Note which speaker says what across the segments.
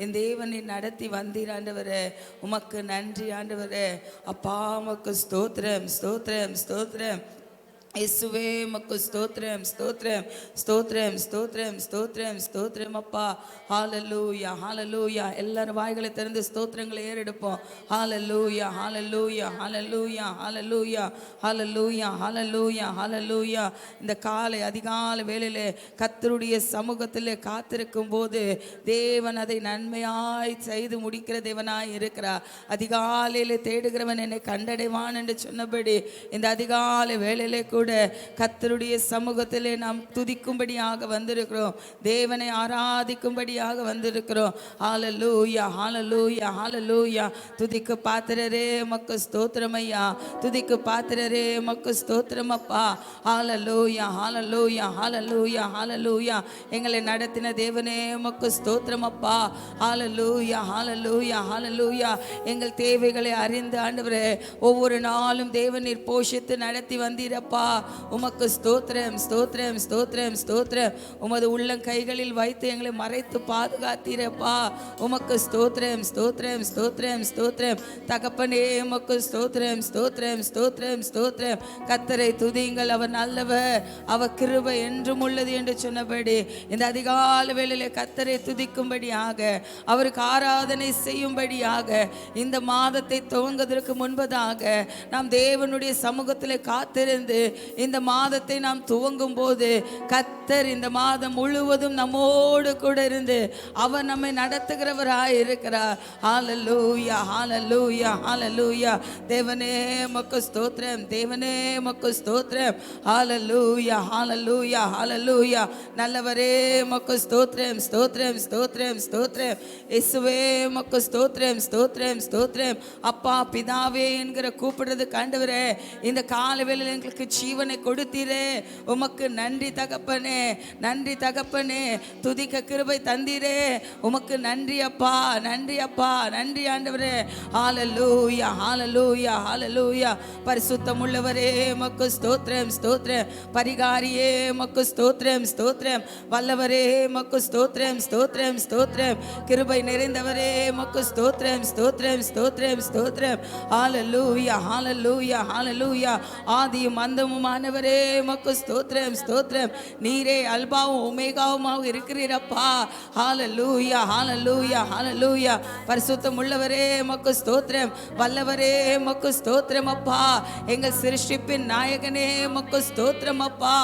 Speaker 1: என் தேவனை நடத்தி வந்தீர் ஆண்டவரே. உமக்கு நன்றி ஆண்டவரே. அப்பா உமக்கு ஸ்தோத்திரம் ஸ்தோத்திரம் ஸ்தோத்திரம். இயேசுவே உமக்கு ஸ்தோத்திரம் ஸ்தோத்திரம் ஸ்தோத்திரம் ஸ்தோத்திரம் ஸ்தோத்திரம் ஸ்தோத்திரம் அப்பா. ஹல்லேலூயா ஹல்லேலூயா. எல்லாரும் வாய்களை திறந்து ஸ்தோத்திரங்களை ஏறெடுப்போம். ஹல்லேலூயா ஹல்லேலூயா ஹல்லேலூயா ஹல்லேலூயா ஹல்லேலூயா ஹல்லேலூயா ஹல்லேலூயா. இந்த காலை அதிகாலை வேளையிலே கர்த்தருடைய சமூகத்திலே காத்திருக்கும் போது தேவன் அதை நன்மையாய் செய்து முடிக்கிற தேவனாய் இருக்கிறார். அதிகாலையிலே தேடுகிறவன் என்னை கண்டடைவான் என்று சொன்னபடி இந்த அதிகாலை வேளையிலே கூட கர்த்தருடைய சமூகத்திலே நாம் துதிக்கும்படியாக வந்திருக்கிறோம். தேவனை ஆராதிக்கும்படியாக வந்திருக்கிறோம். ஹல்லேலூயா ஹல்லேலூயா ஹல்லேலூயா. துதிக்கு பாத்திரரே உமக்கு ஸ்தோத்திரம் ஐயா. துதிக்கு பாத்திரரே உமக்கு ஸ்தோத்திரம் அப்பா. ஹல்லேலூயா ஹல்லேலூயா ஹல்லேலூயா ஹல்லேலூயா. எங்களை நடத்தின தேவனே உமக்கு ஸ்தோத்திரம் அப்பா. ஹல்லேலூயா ஹல்லேலூயா ஹல்லேலூயா. எங்கள் தேவைகளை அறிந்து ஆண்டவரே ஒவ்வொரு நாளும் தேவனீர் போஷித்து நடத்தி வந்தீரப்பா. உமக்கு ஸ்தோத்திரம் ஸ்தோத்திரம் ஸ்தோத்திரம் ஸ்தோத்திரம். உமது உள்ளம் கைகளில் வைத்து எங்களை மறைத்து பாதுகாத்தீரப்பா. உமக்கு ஸ்தோத்திரம் ஸ்தோத்திரம் ஸ்தோத்திரம் ஸ்தோத்திரம். தகப்பனே உமக்கு ஸ்தோத்திரம் ஸ்தோத்திரம் ஸ்தோத்திரம் ஸ்தோத்திரம். கர்த்தரை துதியுங்கள், அவர் நல்லவர், அவர் கிருபை என்றும் உள்ளது என்று சொன்னபடி இந்த அதிகாலை வேளையிலே கர்த்தரை துதிக்கும்படியாக அவருக்கு ஆராதனை செய்யும்படியாக இந்த மாதத்தை துவங்குவதற்கு முன்பதாக நாம் தேவனுடைய சமூகத்தில் காத்திருந்து இந்த மாதத்தை நாம் துவங்கும் போது கர்த்தர் இந்த மாதம் முழுவதும் நம்மோடு கூட இருந்து அவர் நம்மை நடத்துகிறவராய் இருக்கிறார். ஹல்லேலூயா ஹல்லேலூயா ஹல்லேலூயா. தேவனே உமக்கு ஸ்தோத்திரம் தேவனே உமக்கு ஸ்தோத்திரம். ஹல்லேலூயா ஹல்லேலூயா ஹல்லேலூயா. நல்லவரே உமக்கு ஸ்தோத்திரம் ஸ்தோத்திரம் ஸ்தோத்திரம் ஸ்தோத்திரம். இயேசுவே உமக்கு ஸ்தோத்திரம் ஸ்தோத்திரம் ஸ்தோத்திரம். அப்பா பிதாவே என்கிற கூப்பிடுறது ஆண்டவரே இந்த காலை வேளையில் எங்களுக்கு ஜீவனை கொடுத்தீரே உமக்கு நன்றி தகப்பனே நன்றி தகப்பனே. துதிக்க கிருபை தந்தீரே உமக்கு நன்றி அப்பா நன்றி அப்பா நன்றி ஆண்டவரே. ஹல்லேலூயா ஹல்லேலூயா ஹல்லேலூயா. பரிசுத்தம் உள்ளவரே உமக்கு ஸ்தோத்திரம் ஸ்தோத்திரம். பரிகாரியே உமக்கு ஸ்தோத்திரம் ஸ்தோத்திரம். வல்லவரே உமக்கு ஸ்தோத்திரம் ஸ்தோத்திரம் ஸ்தோத்திரம். கிருபை நிறைந்தவரே உமக்கு ஸ்தோத்திரம் ஸ்தோத்திரம் ஸ்தோத்திரம் ஸ்தோத்திரம். ஹல்லேலூயா ஹல்லேலூயா ஹல்லேலூயா. ஆதியும் அந்தமுமானவரே உமக்கு ஸ்தோத்திரம் ஸ்தோத்திரம். நீரே அல்பாவும் ஒமேகாவுமாக இருக்கிறீரப்பா. ஹல்லேலூயா ஹல்லேலூயா ஹல்லேலூயா. பரிசுத்தம் உள்ளவரே உமக்கு ஸ்தோத்திரம். வல்லவரே உமக்கு ஸ்தோத்திரம் அப்பா. எங்கள் சிருஷ்டிப்பின் நாயகனே உமக்கு ஸ்தோத்திரம் அப்பா.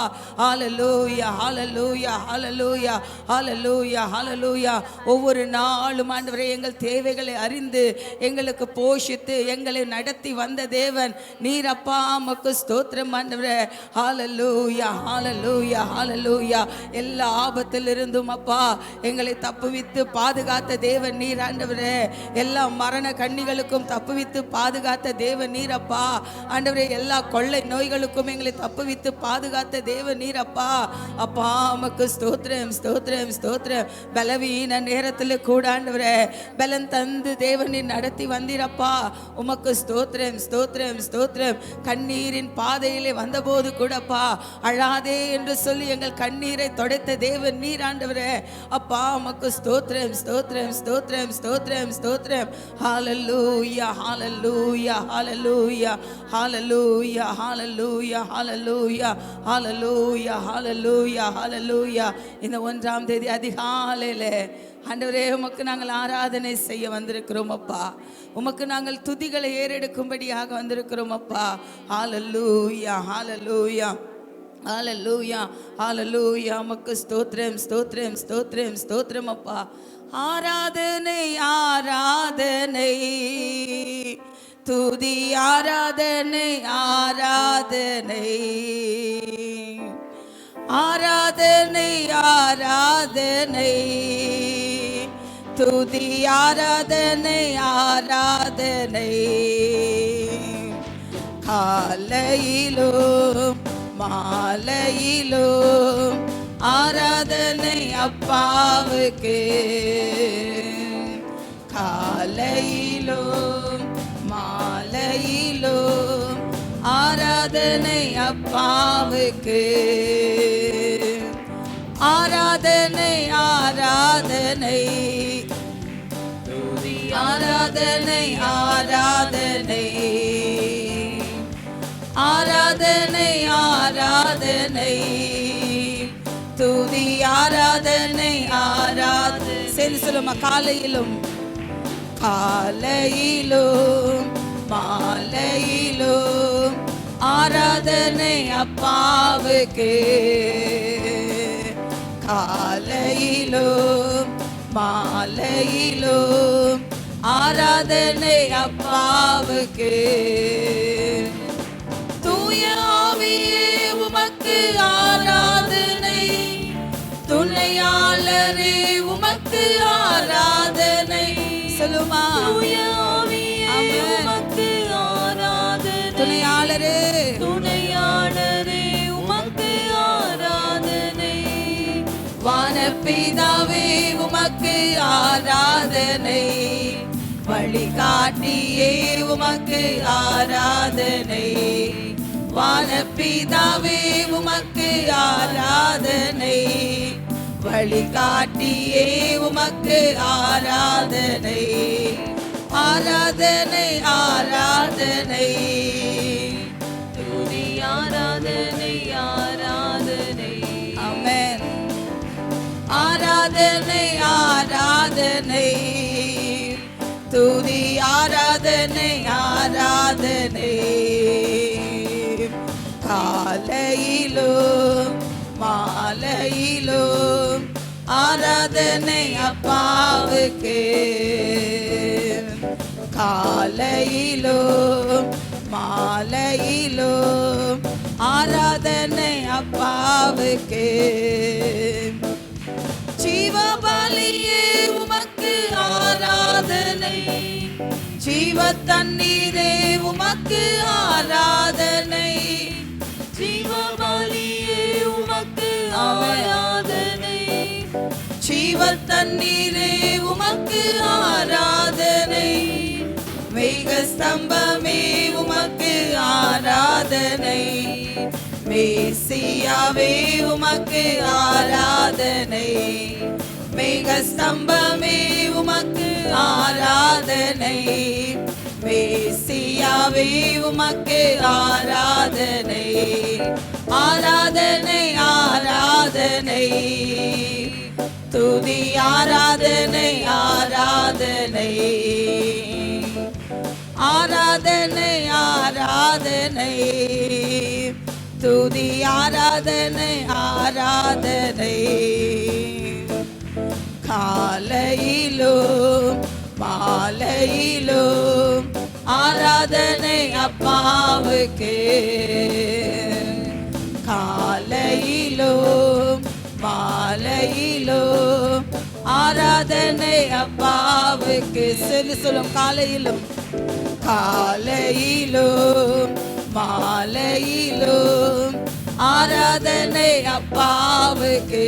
Speaker 1: ஹல்லேலூயா ஹல்லேலூயா ஹல்லேலூயா ஹல்லேலூயா ஹல்லேலூயா. ஒவ்வொரு நாளும் ஆண்டவரே எங்கள் தேவைகளை அறிந்து எங்களுக்கு போஷித்து எங்களை நடத்தி வந்த தேவன் நீர் அப்பா. உமக்கு ஸ்தோத்திரம் ஆண்டவரே. ஹல்லேலூயா ஹல்லேலூயா ஹல்லேலூயா. எல்லா ஆபத்தில் இருந்தும் அப்பா எங்களை தப்புவித்து பாதுகாத்த தேவன் நீர் ஆண்டவரே. எல்லா மரண கண்ணிகளுக்கும் தப்புவித்து பாதுகாத்த தேவன் நீர் அப்பா ஆண்டவரே. எல்லா கொள்ளை நோய்களுக்கும் எங்களை தப்புவித்து பாதுகாத்த தேவன் நீர் அப்பா. அப்பா உமக்கு ஸ்தோத்திரம் ஸ்தோத்திரம் ஸ்தோத்திரம். பலவீன நேரத்தில் கூட ஆண்டவரே பலன் தந்து தேவனை நடத்தி வந்தீரப்பா. உமக்கு ஸ்தோத்திரம் ஸ்தோத்திரம் ஸ்தோத்திரம். கண்ணீரின் பாதையிலே வந்தபோது கூடப்பா அழாதே என்று சொல்லி எங்கள் கண்ணீரை தொடைத்த தேவன் நீர் ஆண்டவரே. அப்பா உமக்கு ஸ்தோத்திரம் ஸ்தோத்திரம் ஸ்தோத்திரம் ஸ்தோத்திரம் ஸ்தோத்திரம். ஹல்லேலூயா ஹல்லேலூயா ஹல்லேலூயா ஹல்லேலூயா ஹல்லேலூயா ஹல்லேலூயா ஹல்லேலூயா ஹல்லேலூயா ஹல்லேலூயா. இந்த 1ஆம் தேதி அதிகாலையிலே ஆண்டவரே உமக்கு நாங்கள் ஆராதனை செய்ய வந்திருக்கிறோம் அப்பா. உமக்கு நாங்கள் துதிகளை ஏறெடுக்கும்படியாக வந்திருக்கிறோம் அப்பா. ஹல்லேலூயா ஹல்லேலூயா ஹல்லேலூயா ஹல்லேலூயா. உமக்கு ஸ்தோத்திரம் ஸ்தோத்திரம் ஸ்தோத்திரம் ஸ்தோத்திரம் அப்பா. ஆராதனை ஆராதனை துதி ஆராதனை ஆராதனை ஆராதனை ஆராதனை துதி ஆராதனை ஆராதனை. காலையிலும் மாலையிலும் ஆராதனை அப்பாவுக்கு. காலையிலும் மாலையிலும் ஆராதனை அப்பாவுக்கு. ஆராதனை ஆராதனை ஆராதனை ஆராதனை ஆராதனை ஆராதனை துதி ஆராதனை ஆராதனை. சரி சொல்லுமா, காலையிலும் காலையிலும் மாலையிலும் ஆராதனை அப்பாவுக்கு. காலையிலும் மாலையிலும் ஆராதனை அப்பாவுக்கு. தூய ஆவியே உமக்கு ஆராதனை, துணையாளரே உமக்கு ஆராதனை. சொல்லுமா, தூய ஆவியே உமக்கு ஆராதனை, துணையாளரே துணையாளரே உமக்கு ஆராதனை. வானபிதாவே உமக்கு ஆராதனை, வழிகாட்டியே உமக்கு ஆராதனை. வானபிதாவே உமக்கு ஆராதனை, வழிகாட்டியே உமக்கு ஆராதனை. ஆராதனை ஆராதனை துதி ஆராதனை ஆராதனை. ஆமென். ஆராதனை ஆராதனை துதி ஆராதனை ஆராதனை. காலையிலும் மாலையிலும் ஆராதனை அப்பாவுக்கு. காலையிலும் மாலையிலும் ஆராதனை அப்பாவுக்கு. ஜீவபலியே உமக்கு ஆராதனை, ஜீவ தண்ணீரே உமக்கு ஆராதனை. ஜீவபலியே உமக்கு ஆராதனை, ஜீவ தண்ணீரே உமக்கு ஆராதனை. மேக ஸ்தம்பமே உமக்கு ஆராதனை, மேசியாவே உமக்கு ஆராதனை. மேக ஸ்தம்பமே உமக்கு ஆராதனை, மேசியாவே உமக்கு ஆராதனை. ஆராதனை ஆராதனை துதி ஆராதனை ஆராதனை. ஆராதனை ஆராதனை துதி ஆராதனை ஆராதனை. காலையிலும் மாலையிலும் ஆராதனை அப்பாவுக்கு. காலையிலும் மாலையிலும் ஆராதனை அப்பாவுக்கு. சொல்லும், காலையிலும் காலையிலும் மாலையிலும் ஆராதனை அப்பாவுக்கு.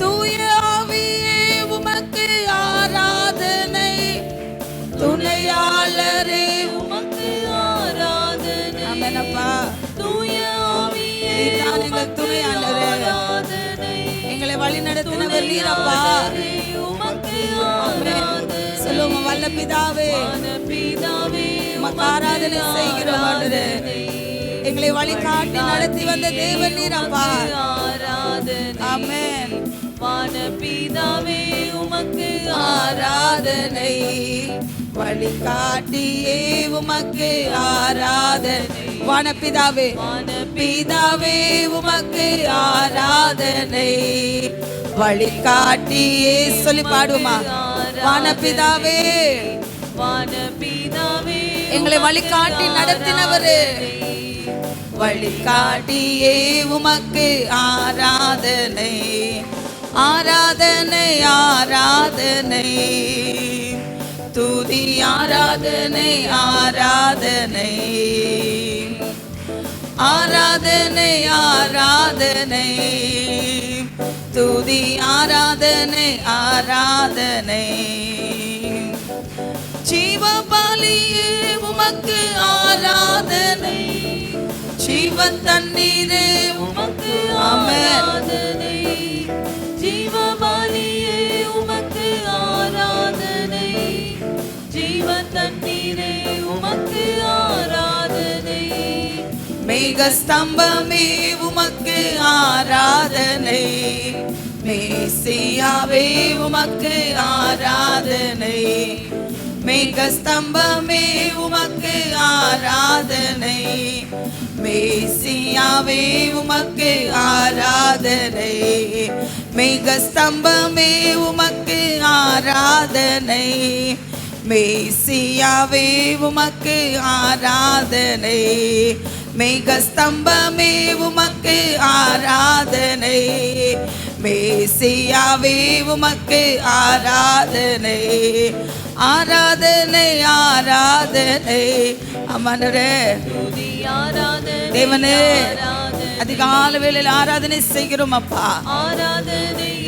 Speaker 1: தூய ஆவியே உமக்கு ஆராதனை, துணையாளரே உமக்கு ஆராதனை. ஆமெனப்பா. தூய ஆவியே எங்கள் துணையாளரே, எங்களை வழி நடத்தினவர் நீரப்பா. உமக்கு ஆராதனை. சொல்லுவோம், வல்ல பிதாவே உமக்கு ஆராதனை செய்கிறோம். எங்களை வழிகாட்டி நடத்தி வந்த தேவன் நீரப்பா. ஆமென். வானபிதாவே உமக்கு ஆராதனை, வழிகாட்டியே உமக்கு ஆராதனை. வானபிதாவே வானபிதாவே உமக்கு ஆராதனை, வழிகாட்டியே. சொல்லி பாடுமா, வானபிதாவே வானபிதாவே எங்களை வழிகாட்டி நடத்தினவரே, வழிகாட்டியே உமக்கு ஆராதனை. ஆராதனை ஆராதனை துதி ஆராதனை ஆராதனை. ஆராதனை ஆராதனை துதி ஆராதனை ஆராதனை. ஜீவபலியே உமக்கு ஆராதனை, ஜீவ தண்ணீரே உமக்கு ஆராதனை. ஜீவபலியே உமக்கு ஆராதனை, மேகஸ்தம்பமே உமக்கு ஆராதனை, மேசியாவே உமக்கு ஆராதனை, மேகஸ்தம்பமே உமக்கு ஆராதனை, மேசியாவே உமக்கு ஆராதனை, மேகஸ்தம்பமே உமக்கு ஆராதனை, மேசியாவே உமக்கு ஆராதனை, மேகஸ்தம்பமே உமக்கு ஆராதனை, மேசியாவே உமக்கு ஆராதனை, ஆராதனை ஆராதனை. அமனரே தேவனே, அதிகால வேளையில் ஆராதனை செய்கிறோம் அப்பா.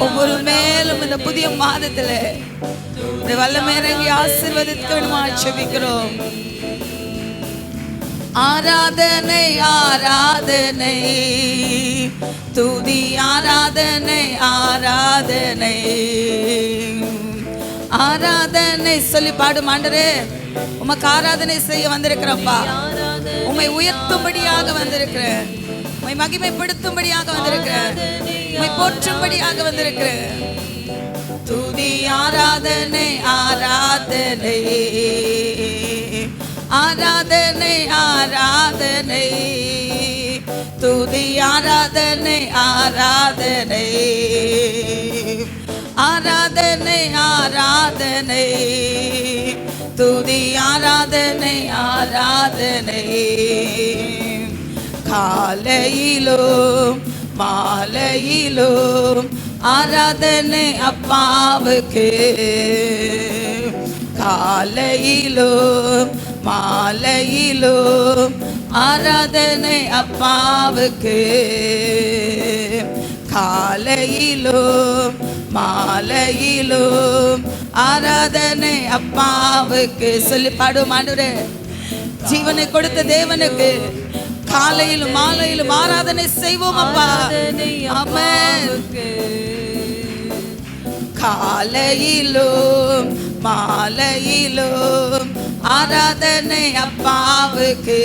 Speaker 1: ஒவ்வொரு மேலும் இந்த புதிய மாதத்துல வல்லமை இறங்கி ஆசீர்வதிக்க ஜெபிக்கிறோம். ஆராதனை ஆராதனை துதி ஆராதனை ஆராதனை ஆராதனை சொல்லி பாடும். ஆண்டவரே, உமக்கு ஆராதனை செய்ய வந்திருக்கிறப்பா. உம்மை உயர்த்தும்படியாக வந்திருக்கிறேன், உம்மை மகிமைப்படுத்தும்படியாக வந்திருக்கிறேன், உம்மை போற்றும்படியாக வந்திருக்கிறேன். துதி ஆராதனை ஆராதனை ஆராதனை ஆராதனை துதி ஆராதனை ஆராதனை ஆராதனை ஆராதனை துதி ஆராதனை ஆராதனை. காலையிலும் மாலையிலும் ஆராதனை அப்பாவுக்கு, காலையிலும் மாலையிலும் ஆராதனை அப்பாவுக்கு, காலையிலும் மாலையிலும் ஆராதனை அப்பாவுக்கு. சொல்லி பாடும். ஆண்டவரே, ஜீவனை கொடுத்த தேவனுக்கு காலையிலும் மாலையிலும் ஆராதனை செய்வோம் அப்பா. ஆமென். காலையிலும் மாலையிலும் ஆராதனை அப்பாவுக்கு,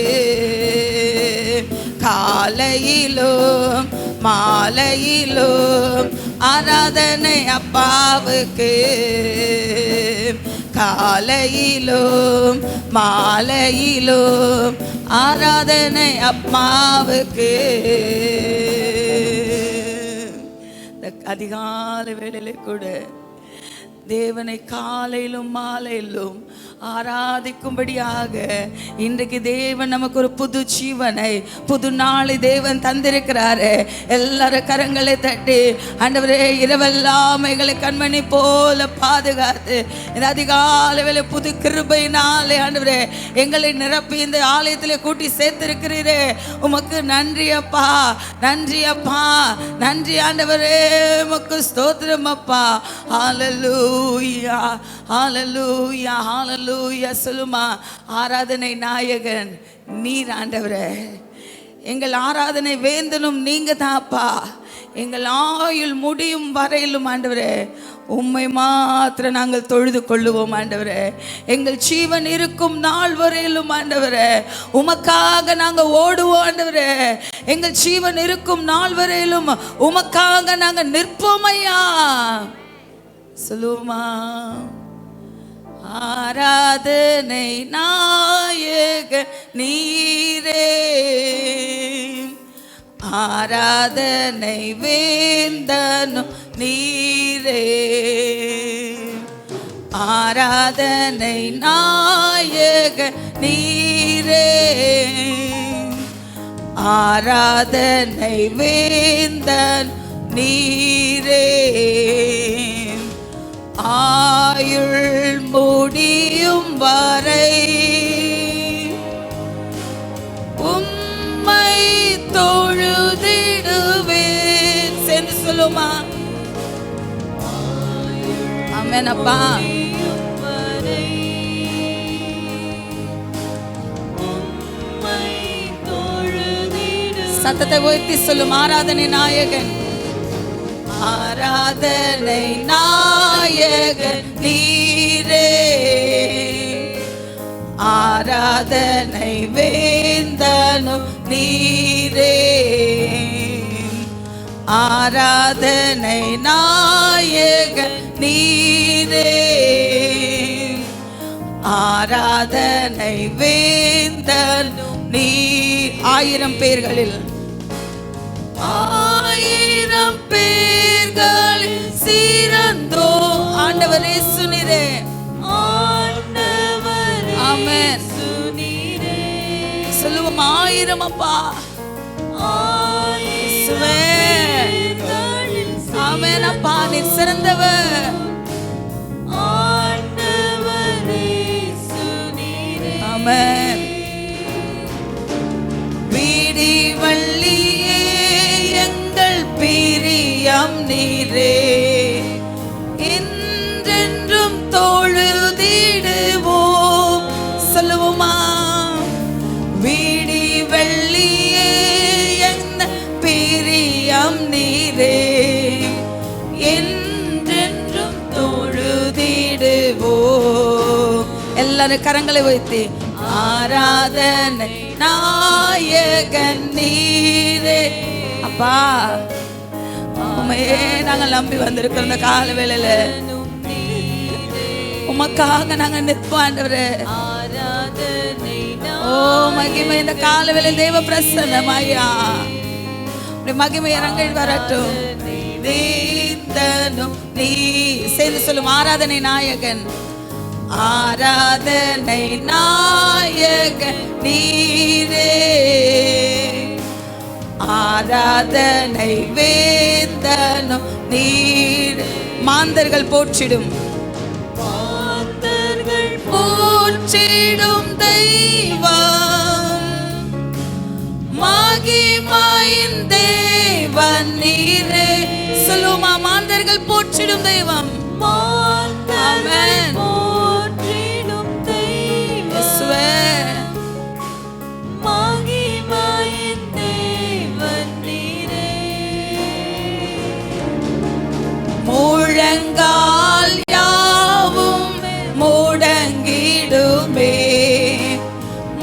Speaker 1: காலையிலும் மாலையிலும் ஆராதனை அப்பாவுக்கு, காலையிலும் மாலையிலும் ஆராதனை அப்பாவுக்கு. அதிகாலை வேளையிலே கூட தேவனை காலையிலும் மாலையிலும் ஆராதிக்கும்படியாக இன்றைக்கு தேவன் நமக்கு ஒரு புது ஜீவனை, புது நாளை தேவன் தந்திருக்கிறாரு. எல்லாரும் கரங்களை தட்டி, ஆண்டவரே, இரவெல்லாம் எங்களை கண்மணி போல பாதுகாத்து இந்த அதிகாலை வேளை புது கிருபையினாலே ஆண்டவரே எங்களை நிரப்பி இந்த ஆலயத்தில் கூட்டி சேர்த்திருக்கிறீரே, உமக்கு நன்றி அப்பா, நன்றி அப்பா, நன்றி ஆண்டவரே, உமக்கு ஸ்தோத்திரம் அப்பா. ஹல்லேலூயா ஹல்லேலூயா ஹல்லேலூயா. சொல்லுமா, ஆராதனை நாயகன் நீர் ஆண்டவரே, எங்கள் ஆராதனை வேந்தனும் நீங்க தான்ப்பா. எங்கள் ஆயுள் முடியும் வரையிலும் ஆண்டவரே உம்மை மாத்திரம் நாங்கள் தொழுது கொள்ளுவோம் ஆண்டவரே. எங்கள் ஜீவன் இருக்கும் நாள் வரையிலும் ஆண்டவரே உமக்காக நாங்கள் ஓடுவோம் ஆண்டவரே. எங்கள் ஜீவன் இருக்கும் நாள் வரையிலும் உமக்காக நாங்கள் நிற்போம் ஐயா. சொல்லுமா, ஆராதனை நாயக நீரே, ஆராதனை வேந்தனும் நீரே, ஆராதனை நாயக நீரே, ஆராதனை வேந்தன் நீரே, ஆயுள் முடியும் வரை உம்மை தொழுதிடுவேன். சேர்ந்து சொல்லுமா, ஆமென் அப்பா. சத்தத்தை உயர்த்தி சொல்லும், ஆராதனை நாயகன், ஆராதனை நாயகன் நீரே, ஆராதனை வேந்தனும் நீரே, ஆராதனை நாயக நீரே, ஆராதனை வேந்தன் நீர். 1000 பேர்களில் 1000 பேர்களில் சிறந்தோ ஆண்டவரே சுனிரே. ஆமென். சொல்லுவோம் 1000 அப்பா. ஆமென் அப்பா, நீர் சிறந்தவர். ஆமென். வீடி வள்ளியே எங்கள் பிரியம் நீரே, என்றென்றும் தொழுதிடுவோம். சொல்லுவோமா? வீடி வள்ளியே எங்கள் பிரியம் நீரே, என்றென்றும் தொழுதிடுவோம். எல்லாரும் கரங்களை வைத்து ஆராதனை நாயகன் நீரே. அப்பா, உண்மையே நாங்கள் நம்பி வந்திருக்கிறோம். இந்த கால வேளையில உமக்காக நாங்க நிற்பாண்டவரே. ஓ மகிமை, இந்த கால வேளையில் தேவ பிரசன்னம் ஐயா, மகிமை இறங்கி வரட்டும். நீ சேர்ந்து சொல்லும் ஆராதனை நாயகன், ஆராதனை நாயகன் நீரே, ஆராதனை வேந்தனும் நீர். மாந்தர்கள் போற்றிடும், மாந்தர்கள் போற்றிடும் தெய்வம், மகிமையின் தேவன் நீரே. சொல்லுமா? மாந்தர்கள் போற்றிடும் தெய்வம். ஆமென். முழங்கால் யாவும் முடங்கிடுமே,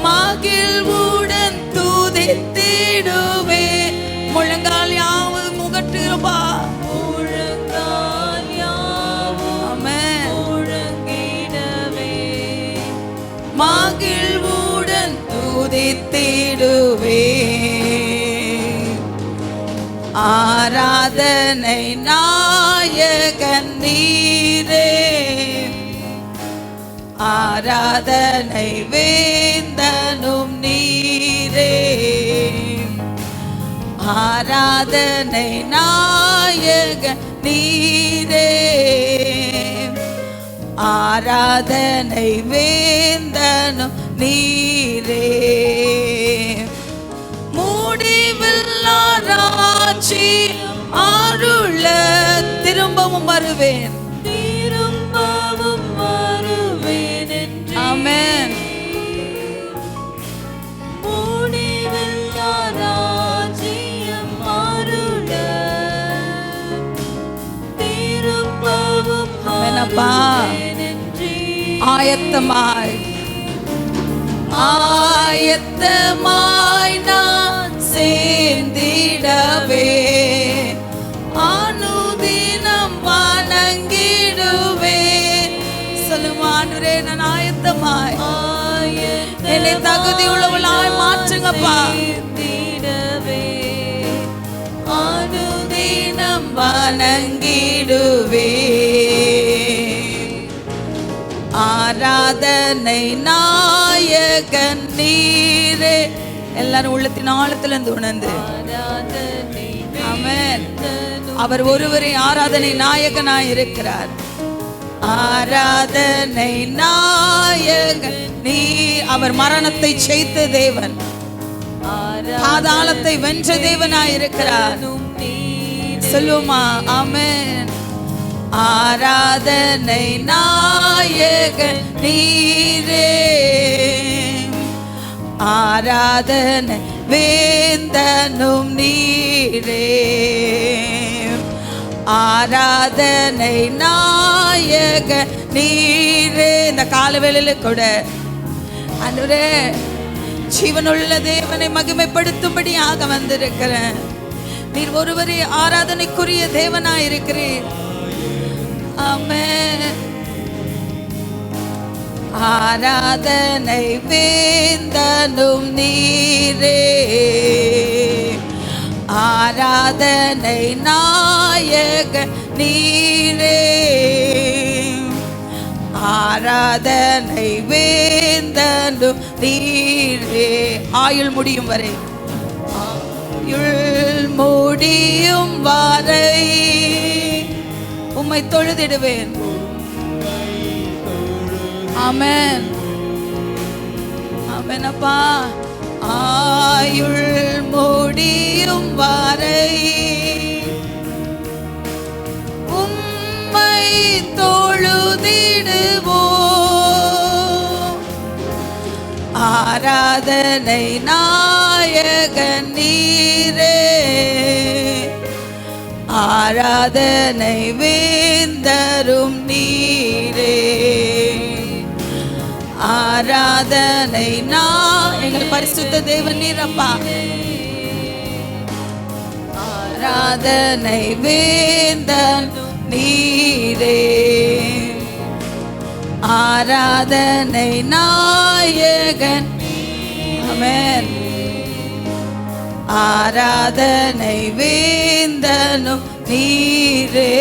Speaker 1: மகிழ்வுடன் துதித்திடுவே. முழங்கால் யாவும் முகட்டுபா, முழங்கால் யாவும் முடங்கிடவே, மகிழ்வுடன் துதித்திடுவே. ஆராதனை நாயகன் நீரே, ஆராதனை வேந்தனும் நீரே, ஆராதனை நாயகன் நீரே, ஆராதனை வேந்தனும் நீரே. முடிவில்லாராட்சி அருள திரும்பவும் வருவேன், திரும்பவும் வருவேன் என்று. ஆமென். முடிவில்லாராட்சி அருள திரும்பவும் வருவேன் என்று. ஆயத்தமாய் ஆயத்தமாய் நான் சேர்ந்திடவே, அனுதினம் வணங்கிடுவே. சொல்லுமா? ஆண்டவரே, நான் ஆயத்தமாய், என்னை தகுதி உள்ளவளாய் மாற்றுங்கப்பா. அனுதினம் வணங்கிடுவே. ஆராதனை நாயகன் நீரே. எல்லாரும் உள்ளத்தின் ஆழத்திலிருந்து உணர்ந்து ஆமென். அவர் ஒருவரே ஆராதனை நாயகனாய் இருக்கிறார். ஆராதனை நாயகன் நீ. அவர் மரணத்தை ஜெயித்த தேவன், பாதாளத்தை வென்ற தேவனாய் இருக்கிறார். சொல்லுமா? ஆமென். ஆராதனை நாயகன் நீரே, ஆராதனை வேந்தனும் நீரே, ஆராதனை நாயகன் நீரே. இந்த காலவேளையில கூட ஆண்டவரே, ஜீவனுள்ள தேவனை மகிமைப்படுத்தும்படியாக வந்திருக்கிறேன். நீர் ஒருவரே ஆராதனைக்குரிய தேவனாய் இருக்கிறீர். ஆமென். ஆராதனை வேந்தனும் நீரே, ஆராதனை நாயக நீரே, ஆராதனை வேந்தனும் நீரே. ஆயுள் முடியும் வரை, ஆயுள் முடியும் வரை உம்மை தொழுதிடுவேன். ஆமென். ஆமென் அப்பா. ஆயுள் முடியும் வரை உம்மை தொழுதிடுவோம். ஆராதனை நாயகன் நீரே, ஆராதனை வேந்தரும் நீரே, ஆராதனை எங்கள் பரிசுத்த தேவன் நீரப்பா. ஆராதனை வேந்தன் நீரே, ஆராதனை நாயகன். ஆமென். ஆராதனை வேந்தனும் நீரே.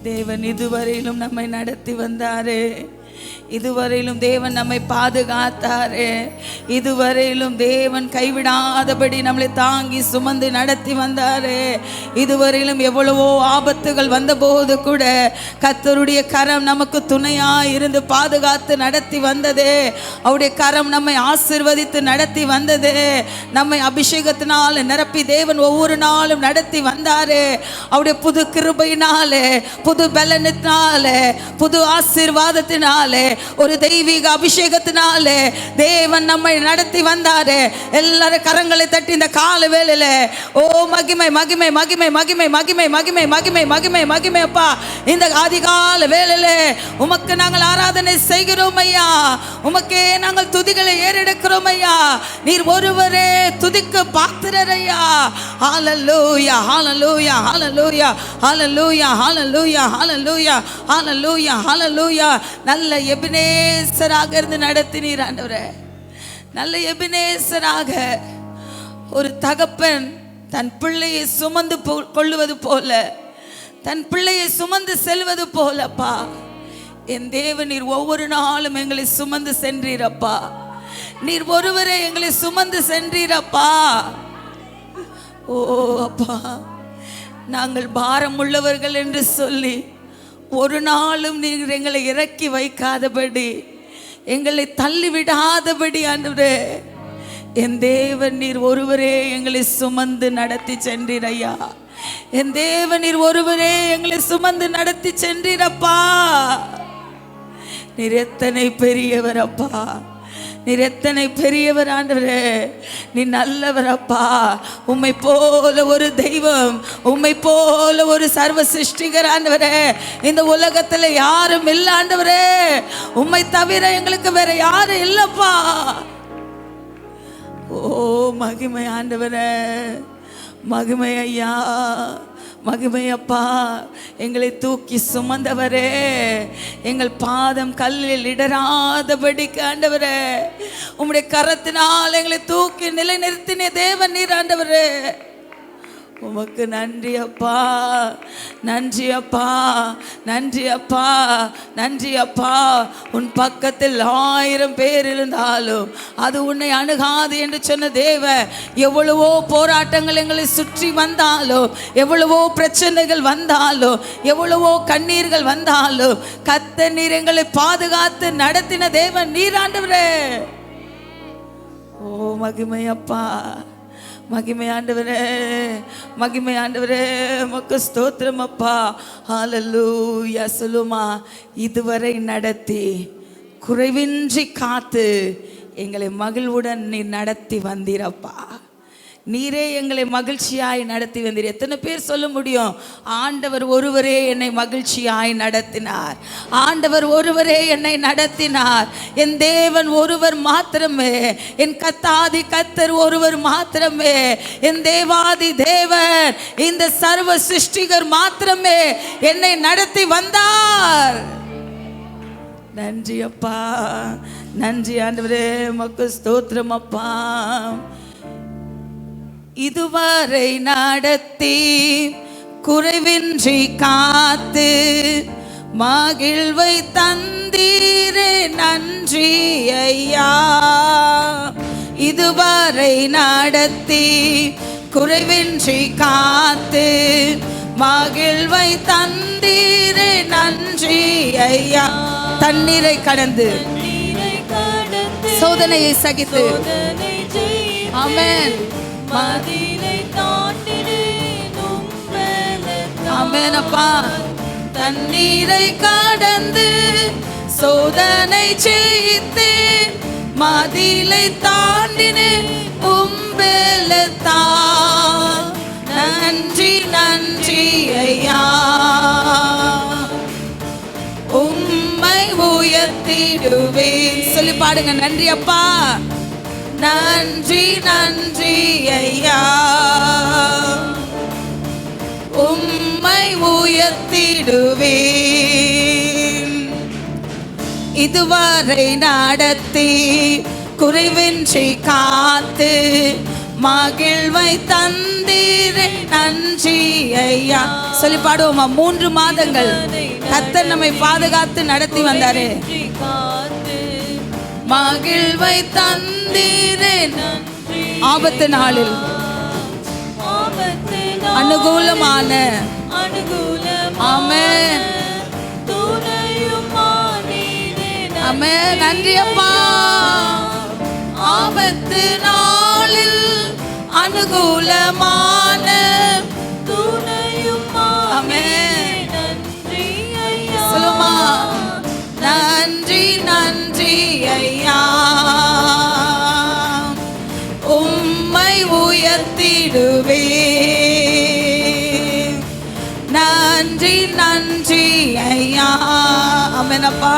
Speaker 1: தேவன் இதுவரையிலும் நம்மை நடத்தி வந்தாரே, இதுவரையிலும் தேவன் நம்மை பாதுகாத்தாரே, இதுவரையிலும் தேவன் கைவிடாதபடி நம்மளை தாங்கி சுமந்து நடத்தி வந்தாரே. இதுவரையிலும் எவ்வளவோ ஆபத்துகள் வந்தபோது கூட கர்த்தருடைய கரம் நமக்கு துணையாய் இருந்து பாதுகாத்து நடத்தி வந்ததே. அவருடைய கரம் நம்மை ஆசீர்வதித்து நடத்தி வந்ததே. நம்மை அபிஷேகத்தினால் நிரப்பி தேவன் ஒவ்வொரு நாளும் நடத்தி வந்தாரே. அவருடைய புது கிருபையினாலே, புது பலனினாலே, புது ஆசீர்வாதத்தினாலே, ஒரு தெய்வீக அபிஷேகத்தினாலே தேவன் நம்மை நடத்தி வந்தாரே. எல்லாரும் கரங்களை தட்டி இந்த கால வேளையில ஓ மகிமை மகிமை மகிமை மகிமை மகிமை மகிமை மகிமை மகிமை மகிமை அப்பா. இந்த அதிகால வேளையில உமக்கு நாங்கள் ஆராதனை செய்கிறோம் ஐயா. உமக்கே நாங்கள் துதிகளை ஏறெடுக்கிறோம் ஐயா. நீர் ஒருவரே துதிக்க பாத்திரர் ஐயா. ஹல்லேலூயா ஹல்லேலூயா ஹல்லேலூயா ஹல்லேலூயா ஹல்லேலூயா ஹல்லேலூயா ஹல்லேலூயா ஹல்லேலூயா. நல்ல எபினேசராக இருந்து நடத்தினீர் ஆண்டவரே. நல்ல எபினேசராக ஒரு தகப்பன் தன் பிள்ளையை சுமந்து கொள்ளுவது போல, தன் பிள்ளையை சுமந்து செல்வது போலப்பா என் தேவன் நீர் ஒவ்வொரு நாளும் எங்களை சுமந்து சென்றீரப்பா. நீர் ஒருவரே எங்களை சுமந்து சென்றீரப்பா. ஓ அப்பா, நாங்கள் பாரம் உள்ளவர்கள் என்று சொல்லி ஒரு நாளும் நீர் எங்களை இறக்கி வைக்காதபடி, எங்களை தள்ளிவிடாதபடி ஆண்டவரே என் தேவன் நீர் ஒருவரே எங்களை சுமந்து நடத்தி சென்றீர் ஐயா. என் தேவன் நீர் ஒருவரே எங்களை சுமந்து நடத்தி சென்றீரப்பா. நீர் எத்தனை பெரியவர் அப்பா, நீர் எத்தனை பெரியவர் ஆண்டவரே. நீ நல்லவர் அப்பா. உம்மை போல ஒரு தெய்வம், உம்மை போல ஒரு சர்வ சிருஷ்டிகர் ஆண்டவரே இந்த உலகத்துல யாரும் இல்லை ஆண்டவரே. உம்மை தவிர எங்களுக்கு வேற யாரும் இல்லப்பா. ஓ மகிமை ஆண்டவரே, மகிமை ஐயா, மகிமை அப்பா. எங்களை தூக்கி சுமந்தவரே, எங்கள் பாதம் கல்லில் இடராதபடி ஆண்டவரே உம்முடைய கரத்தினால் எங்களை தூக்கி நிலைநிறுத்தின தேவன் நீர் ஆண்டவரே. உமக்கு நன்றி அப்பா, நன்றி அப்பா, நன்றி அப்பா, நன்றி அப்பா. உன் பக்கத்தில் 1000 பேர் இருந்தாலும் அது உன்னை அணுகாது என்று சொன்ன தேவ. எவ்வளவோ போராட்டங்கள் எங்களை சுற்றி வந்தாலும், எவ்வளவோ பிரச்சனைகள் வந்தாலும், எவ்வளவோ கண்ணீர்கள் வந்தாலும் கர்த்தர் நீர் எங்களை பாதுகாத்து நடத்தின தேவன் நீர் ஆண்டவரே. ஓ மகிமை அப்பா, மகிமை ஆண்டவரே, மகிமை ஆண்டவரே. உமக்கு ஸ்தோத்திரம் அப்பா. ஹல்லேலூயா. சொல்லுமா, இதுவரை நடத்தி குறைவின்றி காத்து எங்களை மகிழ்வுடன் நீ நடத்தி வந்தீரப்பா. நீரே எங்களை மகிழ்ச்சியாய் நடத்தி வந்தீர். எத்தனை பேர் சொல்ல முடியும், ஆண்டவர் ஒருவரே என்னை மகிழ்ச்சியாய் நடத்தினார், ஆண்டவர் ஒருவரே என்னை நடத்தினார், என் தேவன் ஒருவர் மாத்திரமே, என் கத்தாதி கத்தர் ஒருவர் மாத்திரமே, என் தேவாதி தேவன் இந்த சர்வ சிருஷ்டிகர் மாத்திரமே என்னை நடத்தி வந்தார். நன்றி அப்பா, நன்றி ஆண்டவரே, உமக்கு ஸ்தோத்திரம் அப்பா. இதுவரை நடத்தி குறைவின்றி காத்து மகிழ்வை தந்தீரே நன்றி ஐயா. இதுவரை நடத்தி குறைவின்றி காத்து மகிழ்வை தந்தீரே நன்றி ஐயா. தண்ணீரை கடந்து சோதனையை சகித்து ஆமென் ஆமென் அப்பா. தண்ணீரை கடந்து சோதனை செய்து மதிலை தாண்டினேன் உம்பெலத்தான். நன்றி நன்றி ஐயா, உம்மை உயர்த்திடுவேன். சொல்லி பாடுங்க, நன்றி அப்பா, நன்றி நன்றி ஐயா, உம்மை உயர்த்திடுவேன். இதுவரை நடத்தி குறைவின்றி காத்து மகிழ்வை தந்தீரே நன்றி ஐயா. சொல்லி பாடுவோமா? 3 மாதங்கள் கர்த்தர் நம்மை பாதுகாத்து நடத்தி வந்தாரே. மகிழ்வை தந்தீரே ஆபத்து நாளில் அனுகூலமான ஆமென் ஆமென். நன்றி அப்பா. ஆபத்து நாளில் அனுகூலமான ஆமென். சொல்லுமா? நன்றி நன்றி ஐயா, உம்மை உயர்த்திடுவேன். நன்றி நன்றி ஐயா, ஆமென் அப்பா,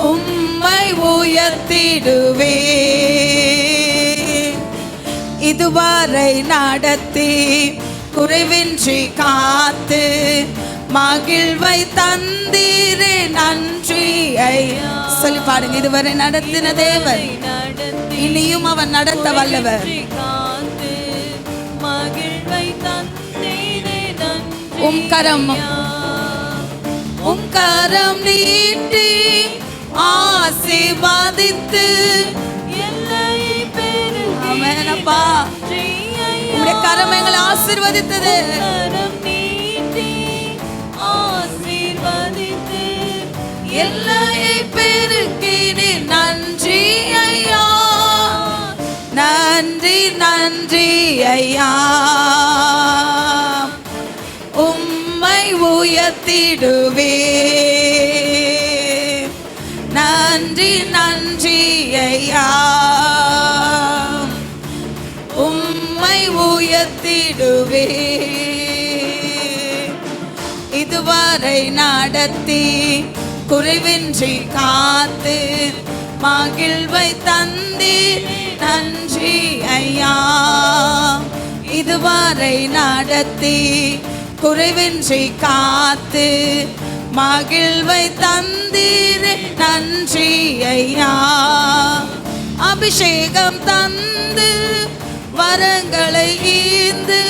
Speaker 1: உம்மை உயர்த்திடுவேன். இதுவரை நடத்தி குறைவின்றி காத்து மகிழ்வை தந்தீரே நன்றி ஐயா. சொல்லி பாடுங்க, இதுவரை நடத்தின தேவன் இனியும் அவன் நடத்த வல்லவர். உம் கரம் நீட்டி ஆசீர்வதித்து ஆமென் அப்பா, உம்முடைய கரம் எங்களை ஆசீர்வதித்தது. எல்லையை பெருக்கினே நன்றி ஐயா, நன்றி நன்றி ஐயா, உம்மை உயர்த்திடுவேன். நன்றி நன்றி ஐயா, உம்மை உயர்த்திடுவேன். இதுவரை நடத்தி குறைவின்றி காத்து மகிழ்வை தந்தீர் நன்றி ஐயா. இதுவரை நடத்தி குறைவின்றி காத்து மகிழ்வை தந்தீர் நன்றி ஐயா. அபிஷேகம் தந்து வரங்களை ஈந்து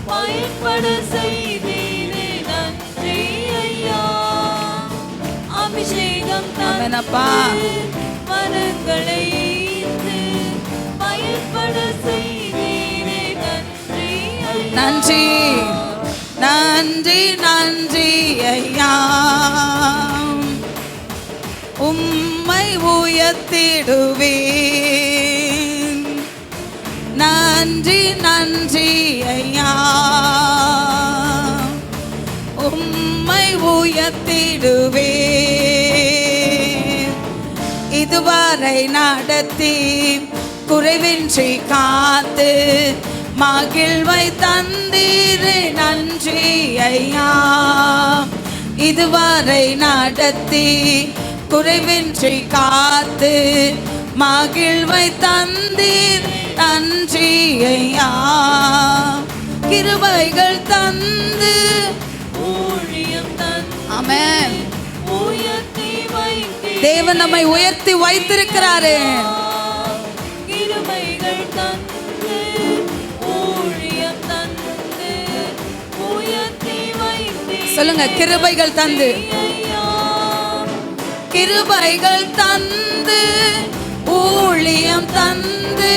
Speaker 1: பயன்பட செய்தீரே நன்றி ஐயா. அபிஷேகம் தந்து வரங்களை ஈந்து பயன்பட செய்தீரே நன்றி ஐயா. நன்றி நன்றி நன்றி ஐயா, உம்மை உயர்த்திடுவேன். நன்றி நன்றி ஐயா, உம்மை உயர்த்திடுவேன். இதுவரை நடத்தி குறைவின்றி காத்து மகிழ்வை தந்தீரே நன்றி ஐயா. இதுவரை நடத்தி குறைவின்றி காத்து மகிழ்வை தந்தீர் நன்றி ஐயா. கிருபைகள் தந்து ஊழியம் தந்து ஆமென் உயர்த்தி வைத்து தேவன் நம்மை உயர்த்தி வைத்திருக்கிறாரே. கிருபைகள் தந்து ஊழியம் தந்து உயர்த்தி வைத்து சொல்லுங்க, கிருபைகள் தந்து கிருபைகள் தந்து ஊழியம் தந்து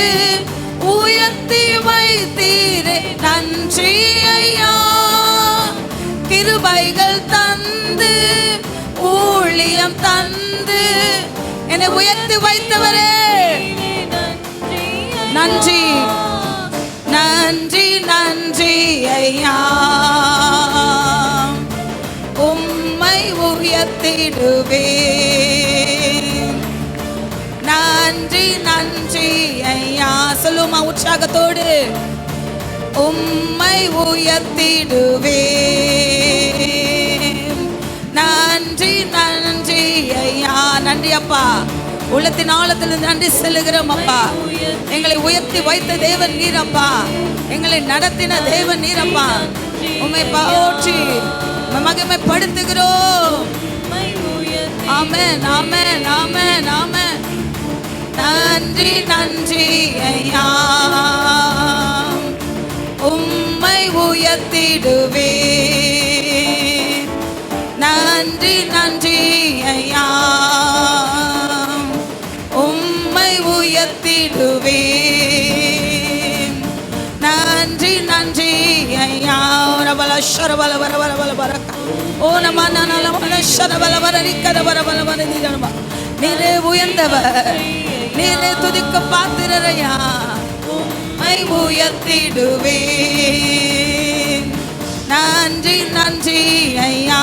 Speaker 1: உயர்த்தி வைத்தீரே நன்றி ஐயா. கிருபைகள் தந்து ஊழியம் தந்து என்னை உயர்த்தி வைத்தவரே நன்றி நன்றி நன்றி ஐயா. உம்மை உயர்த்திடுவே நன்றி நன்றி ஐயா. சொல்லுமா உற்சாகத்தோடு, உம்மை உயர்த்திடுவே நன்றி நன்றி ஐயா. நன்றி அப்பா, உள்ளத்தின் ஆழத்தில் நன்றி செலுகிறோம் அப்பா. எங்களை உயர்த்தி வைத்த தேவன் நீரப்பா, எங்களை நடத்தின தேவன் நீரப்பா. உம்மை போற்றி மகிமைப்படுத்துகிறோம். ஆமென் ஆமென் ஆமென் ஆமென். நன்றி நன்றி ஐயா. உம்மை உயர்த்திடுவே நன்றி நன்றி ஐயா. உம்மை உயர்த்திடுவே நன்றி நன்றி ஐயா. ரபல ஷரபல வர வர வர வரக்க ஓ நமனனல வர ஷரபல வர நிக்கத வர வர வர நீரமா. நீரே உயர்ந்தவர், நீரே துதிக்க பாத்திரரையா. உம்மை உயர்த்திடுவே நன்றி நன்றி ஐயா.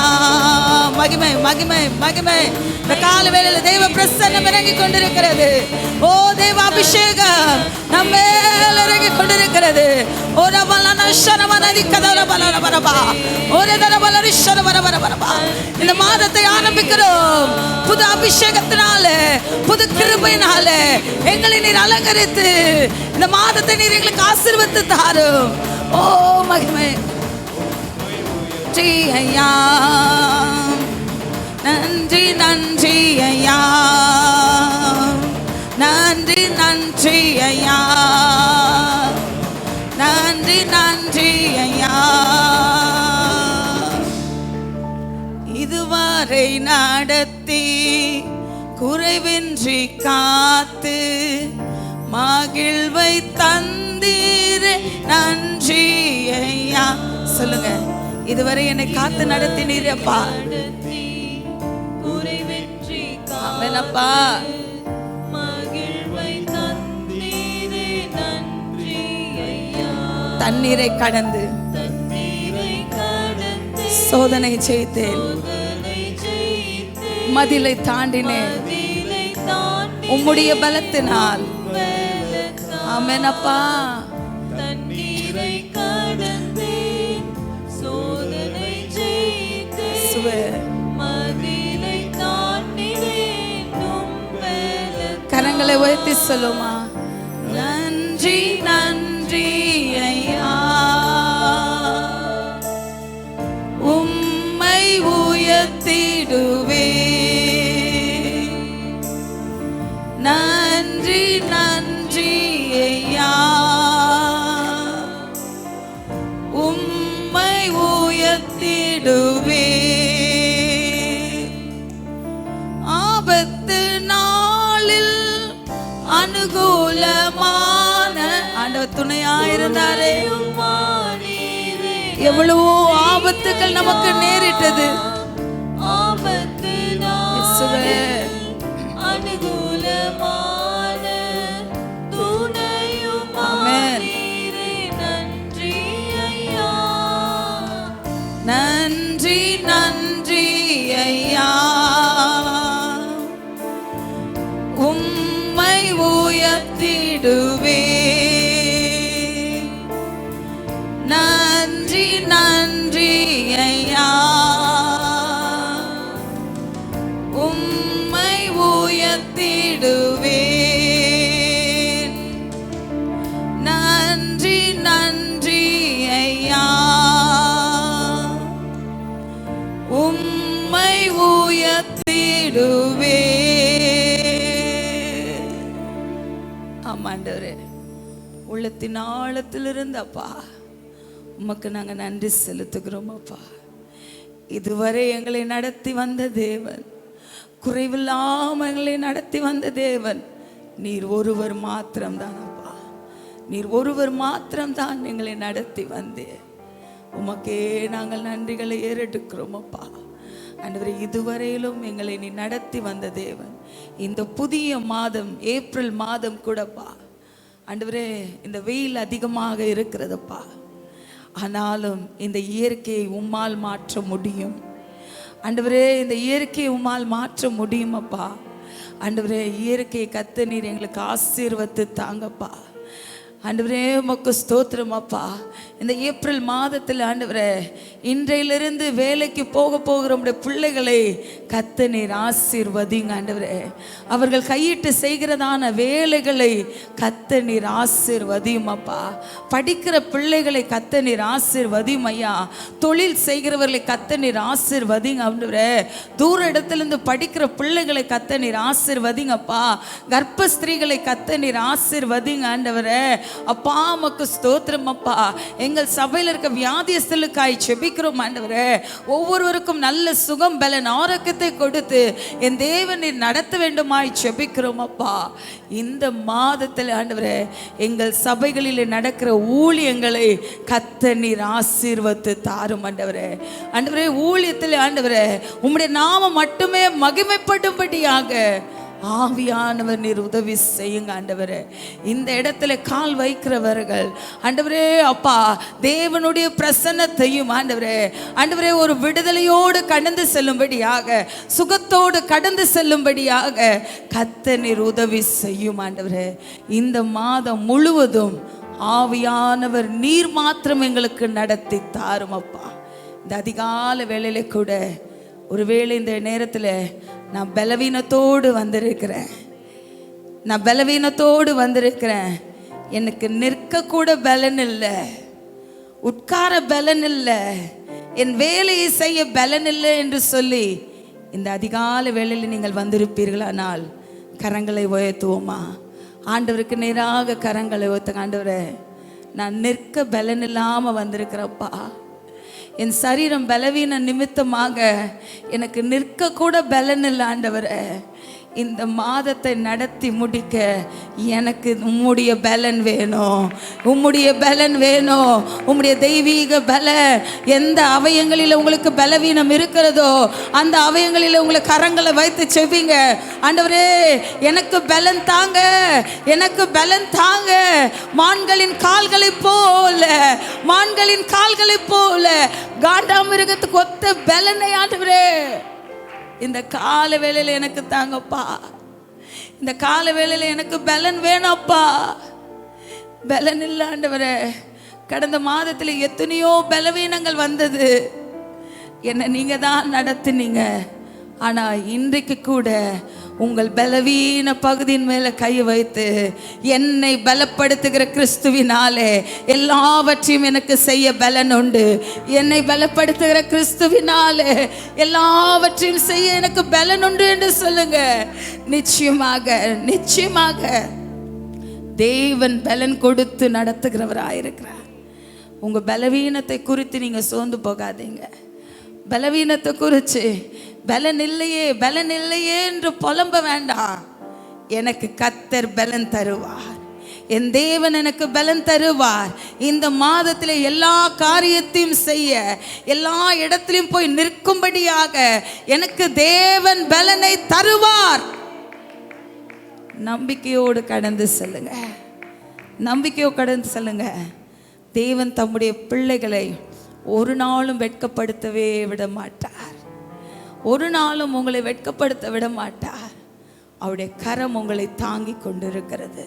Speaker 1: மகிமை மகிமை மகிமை. இந்த கால வேளையில் தேவ பிரசன்னம் இறங்கி கொண்டிருக்கிறது. ஓ தேவ அபிஷேகம் நம்ம மேல் இறங்கி கொண்டிருக்கிறது. ஒரு பலன ஷரவனதி கதவர பலர பரபா ஒரு தரபலரி ஷரவர வர பரபா. இந்த மாதத்தை ஆரம்பிக்கிறோம் புது அபிஷேகத்தினால, புது கிருபையினால எங்களை நீர் அலங்கரித்து இந்த மாதத்தை நீர் எங்களுக்கு ஆசீர்வதித்து தாரும். ஓ மகிமை நன்றி ஐயா. நன்றி நன்றி ஐயா. நன்றி நன்றி ஐயா. நன்றி நன்றி ஐயா. இதுவரை நடத்தி குறைவின்றி காத்து மகிழ்வை தந்தீரே நன்றி ஐயா. சொல்லுங்க, இதுவரை என்னை காத்து நடத்தினீரப்பா. ஆமெனப்பா. தண்ணீரை கடந்து சோதனை செய்தேன், மதிலை தாண்டினேன் உம்முடைய பலத்தினால். ஆமெனப்பா. தண்ணீரை கடந்து சோதனை செய்தேன், மதிலை தாண்டினேன் உம். கரங்களை உயர்த்தி சொல்லுமா, நன்றி நன்றி ஐயா. உம்மை உயர்த்திடுவே நன்றி நன்றி ஐயா. உம்மை உயர்த்திடுவே ஆபத்து நாளில் அனுகூலமான ஆண்டவர் துணையாயிருந்தாரே. எவ்வளவோ ஆபத்துக்கள் நமக்கு நேரிட்டது. அனுகூலமான துணையும் நன்றி ஐயா. நன்றி நன்றி ஐயா. உம்மை உயர்த்திடு துதித்திடுவே. ஆமாண்டவரே, உள்ளத்தின் ஆழத்திலிருந்து அப்பா உமக்கு நாங்கள் நன்றி செலுத்துகிறோம் அப்பா. இதுவரை எங்களை நடத்தி வந்த தேவன், குறைவில்லாமல் எங்களை நடத்தி வந்த தேவன் நீர் ஒருவர் மாத்திரம்தான் அப்பா. நீர் ஒருவர் மாத்திரம்தான் எங்களை நடத்தி வந்தேன். உமக்கே நாங்கள் நன்றிகளை ஏறெடுக்கிறோம் அப்பா. ஆண்டவரே, இதுவரையிலும் எங்களை நீ நடத்தி வந்த தேவன். இந்த புதிய மாதம் ஏப்ரல் மாதம் கூடப்பா ஆண்டவரே, இந்த வெயில் அதிகமாக இருக்கிறதுப்பா. ஆனாலும் இந்த இயற்கையை உம்மால் மாற்ற முடியும் ஆண்டவரே. இந்த இயற்கையை உம்மால் மாற்ற முடியும் அப்பா. ஆண்டவரே, இயற்கையை கத்த நீர் எங்களுக்கு ஆசீர்வத்து தாங்கப்பா. ஆண்டவரே, உமக்கு ஸ்தோத்திரம் அப்பா. இந்த ஏப்ரல் மாதத்தில் ஆண்டவரே, இன்றையிலிருந்து வேலைக்கு போகிற உடைய பிள்ளைகளை கத்த நீர் ஆசீர்வதிங்க ஆண்டவரே. அவர்கள் கையிட்டு செய்கிறதான வேலைகளை கத்த நீர் ஆசீர்வதியும் அப்பா. படிக்கிற பிள்ளைகளை கத்த நீர் ஆசீர்வதியும் ஐயா. தொழில் செய்கிறவர்களை கத்த நீர் ஆசீர்வதிங்க ஆண்டவரே. தூர இடத்திலிருந்து படிக்கிற பிள்ளைகளை கத்த நீர் ஆசீர்வதிங்கப்பா. கர்ப்ப ஸ்திரீகளை கத்த நீர் ஆசீர்வதிங்க ஆண்டவரே. அப்பா உமக்கு ஸ்தோத்திரம் அப்பா. எங்கள் சபையில் இருக்க வியாதியஸ்தலுக்காய் செபிக்கிறோம் ஆண்டவரே. ஒவ்வொருவருக்கும் நல்ல சுகம் பலன் ஆரோக்கியத்தை கொடுத்து என் தேவன் நீர் நடத்த வேண்டுமாய் செபிக்கிறோம் அப்பா. இந்த மாதத்தில் ஆண்டவரே, எங்கள் சபைகளில் நடக்கிற ஊழியங்களை கத்த நீர் ஆசீர்வத்து தாரும் ஆண்டவரே. ஆண்டவரே, ஊழியத்தில் ஆண்டவரே உம்முடைய நாமம் மட்டுமே மகிமைப்படும்படியாக ஆவியானவர் நீர் உதவி செய்யுங்க ஆண்டவரே. இந்த இடத்துல கால் வைக்கிறவர்கள் ஆண்டவரே அப்பா, தேவனுடைய பிரசன்னத்தையும் ஆண்டவரே ஆண்டவரே ஒரு விடுதலையோடு கடந்து செல்லும்படியாக, சுகத்தோடு கடந்து செல்லும்படியாக கத்த நீர் உதவி செய்யும் ஆண்டவரே. இந்த மாதம் முழுவதும் ஆவியானவர் நீர் மாத்திரம் எங்களுக்கு நடத்தி தாரும் அப்பா. இந்த அதிகால வேளையில கூட ஒருவேளை இந்த நேரத்தில் நான் பலவீனத்தோடு வந்திருக்கிறேன். எனக்கு நிற்க கூட பலன் இல்லை, உட்கார பலன் இல்லை, என் வேலையை செய்ய பலன் இல்லை என்று சொல்லி இந்த அதிகால வேளையில் நீங்கள் வந்திருப்பீர்களானால் கரங்களை உயர்த்துவோமா? ஆண்டவருக்கு நேராக கரங்களை உயர்த்துங்க. ஆண்டவரே, நான் நிற்க பலன் இல்லாமல் வந்திருக்கிறப்பா. என் சரீரம் பலவீன நிமித்தமாக எனக்கு நிற்க கூட பலன் இல்லை ஆண்டவரே. இந்த மாதத்தை நடத்தி முடிக்க எனக்கு உம்முடைய பலன் வேணும், உம்முடைய பலன் வேணும், உம்முடைய தெய்வீக பலன். எந்த அவயங்களில் உங்களுக்கு பலவீனம் இருக்கிறதோ அந்த அவயங்களில் உங்களை கரங்களை வைத்து செவிங்க. ஆண்டவரே, எனக்கு பலன் தாங்க, எனக்கு பலன் தாங்க. மான்களின் கால்களை போல காண்டாமிருகத்துக்கு ஒத்த பலனை ஆண்டவரே இந்த கால வேளையில எனக்கு தாங்கப்பா. இந்த கால வேளையில எனக்கு பலன் வேணப்பா. பலன் இல்லை ஆண்டவரே. கடந்த மாதத்தில் எத்தனையோ பலவீனங்கள் வந்தது, என்னை நீங்க தான் நடத்துனீங்க. ஆனா இன்றைக்கு கூட உங்கள் பலவீன பகுதியின் மேல கை வைத்து என்னை பலப்படுத்துகிற கிறிஸ்துவினாலே எல்லாவற்றையும் எனக்கு செய்ய பலன் உண்டு. என்னை பலப்படுத்துகிற கிறிஸ்துவினாலே எல்லாவற்றையும் செய்ய எனக்கு பலன் உண்டு என்று சொல்லுங்க. நிச்சயமாக தேவன் பலன் கொடுத்து நடத்துகிறவராயிருக்கிறார். உங்க பலவீனத்தை குறித்து நீங்க சோர்ந்து போகாதீங்க. பலவீனத்தை குறித்து பலன் இல்லையே என்று புலம்ப வேண்டாம். எனக்கு கர்த்தர் பலன் தருவார், என் தேவன் எனக்கு பலன் தருவார். இந்த மாதத்தில் எல்லா காரியத்தையும் செய்ய, எல்லா இடத்திலும் போய் நிற்கும்படியாக எனக்கு தேவன் பலனை தருவார். நம்பிக்கையோடு கடந்து செல்லுங்க. தேவன் தம்முடைய பிள்ளைகளை ஒரு நாளும் வெட்கப்படுத்தவே விட மாட்டார். ஒரு நாளும் உங்களை வெட்கப்படுத்த விட மாட்டார். அவருடைய கரம் உங்களை தாங்கி கொண்டிருக்கிறது.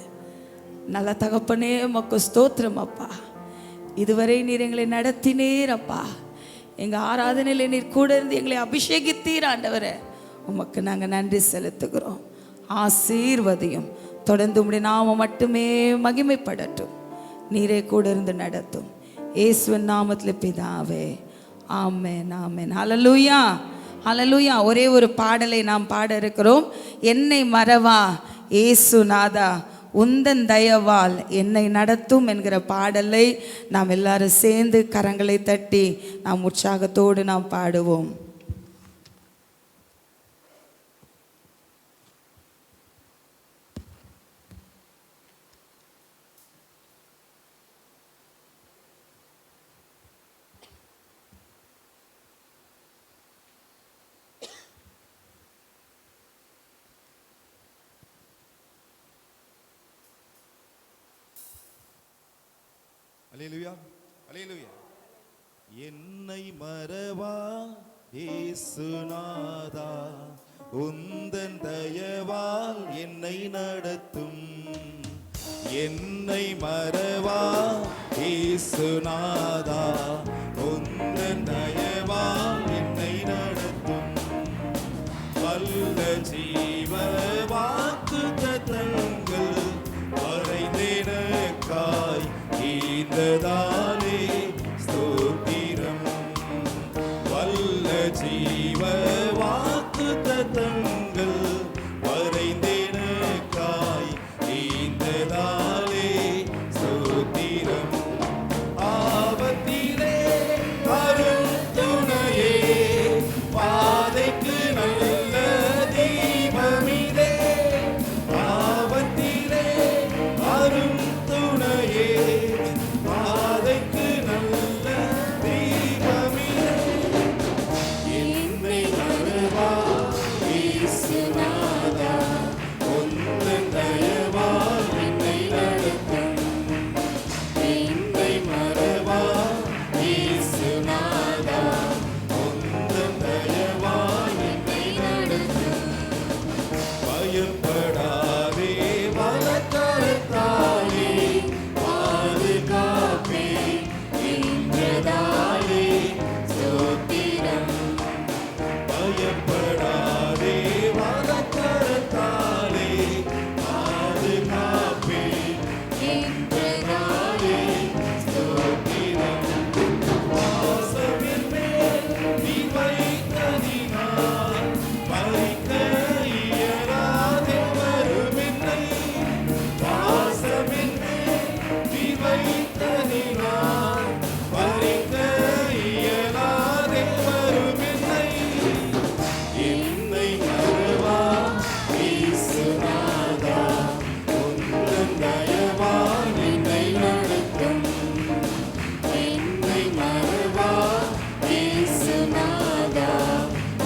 Speaker 1: நல்ல தகப்பனே, உமக்கு ஸ்தோத்திரம் அப்பா. இதுவரை நீர் எங்களை நடத்தினீர் அப்பா. எங்கள் ஆராதனையில் நீர் கூட இருந்து எங்களை அபிஷேகித்தீர் ஆண்டவரே. உமக்கு நாங்கள் நன்றி செலுத்துகிறோம். ஆசீர்வதியும். தொடர்ந்து உம்முடைய நாமம் மட்டுமே மகிமைப்படட்டும். நீரே கூட இருந்து நடத்தும். இயேசுவின் நாமத்தில் பிதாவே, ஆமென். ஹல்லேலூயா. ஹல்லேலூயா. ஒரே ஒரு பாடலை நாம் பாட இருக்கிறோம். என்னை மறவா இயேசுநாதா உந்தன் தயவால் என்னை நடத்தும் என்கிற பாடலை நாம் எல்லாரும் சேர்ந்து கரங்களை தட்டி நாம் உற்சாகத்தோடு நாம் பாடுவோம்.
Speaker 2: அல்லேலூயா, அல்லேலூயா. என்னை மறவா இயேசுநாதா உந்தன் தயவால் என்னை நடத்தும். என்னை மறவா இயேசுநாதா உந்தன் தயவால் என்னை நடத்தும். வல்ல ஜீவ வாக்குத்தத்தங்கள் வரைந்தெனக்காய் ஈந்ததாலே ஸ்தோத்திரம். வல்ல ஜீவ வாக்குத்தத்தங்கள் வரைந்தெனக்காய் ஈந்ததாலே ஸ்தோத்திரம். ஆபத்திலே அருள் துணையே பாதைக்கு நல்ல தீபமிதே. ஆபத்திலே அருள் துணையே பாதைக்கு நல்ல தீபமிதே. என்னை மறவா இயேசுநாதா உந்தன் தயவால் என்னை நடத்தும். என்னை மறவா இயேசுநாதா உந்தன் தயவால் என்னை நடத்தும். பயப்படாதே வலக்கரத்தாலே பாதுகாப்பே என்றதாலே ஸ்தோத்திரம். பயப்படாதே வலக்கரத்தாலே பாதுகாப்பே என்றதாலே ஸ்தோத்திரம். வாசலின் மேல் நீ வைத்ததினால் பறிக்க இயலாதே வருமென்னை. வாசலின் மேல் நீ வைத்ததினால் பறிக்க இயலாதே வருமென்னை. என்னை மறவா இயேசுநாதா உந்தன் தயவால் என்னை நடத்தும். என்னை மறவா இயேசுநாதா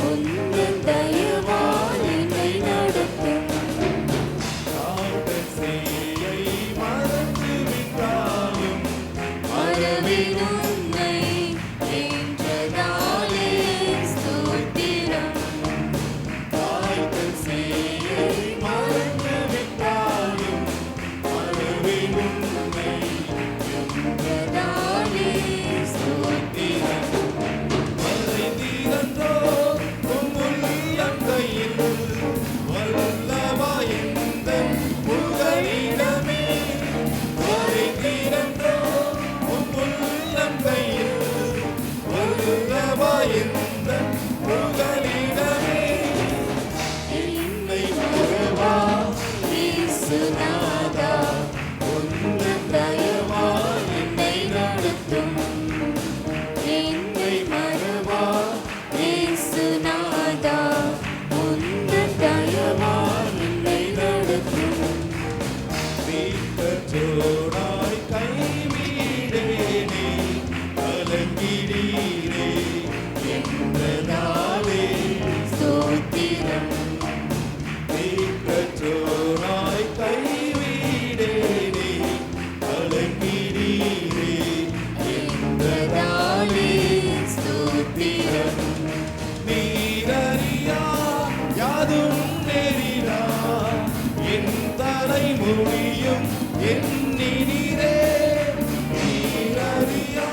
Speaker 2: உந்தன் தயவால் என்னை நடத்தும். காவல் செய்யை மறந்து விட்டாலும் மறவேன் உம்மை என்றதாலே ஸ்தோத்திரம். காவல் செய்யை மறந்து விட்டாலும் மறவேன் உம்மை என்றதாலே ஸ்தோத்திரம். மறைந்தீரன்றோ உம் உள்ளம் கையில் வல்லவா எந்தன் புகலிடமே. மறைந்தீரன்றோ உம் உள்ளம் கையில் வல்லவா எந்தன் புகலிடமே. என்னை மறவா இயேசுநாதா உந்தன் தயவால் என்னை நடத்தும். என்னை மறவா இயேசுநாதா உந்தன் தயவால் என்னை நடத்தும். தீர்க்கச்சோராய் கைவிடேனே கலங்கிடீரே என்றதாலே ஸ்தோத்திரம். தீர்க்கச்சோராய் கைவிடேனே கலங்கிடீரே என்றதாலே ஸ்தோத்திரம். நீரறியா யாதும் நெறிரா என் தலைமுடியும் எண்ணினீரே. நீரறியா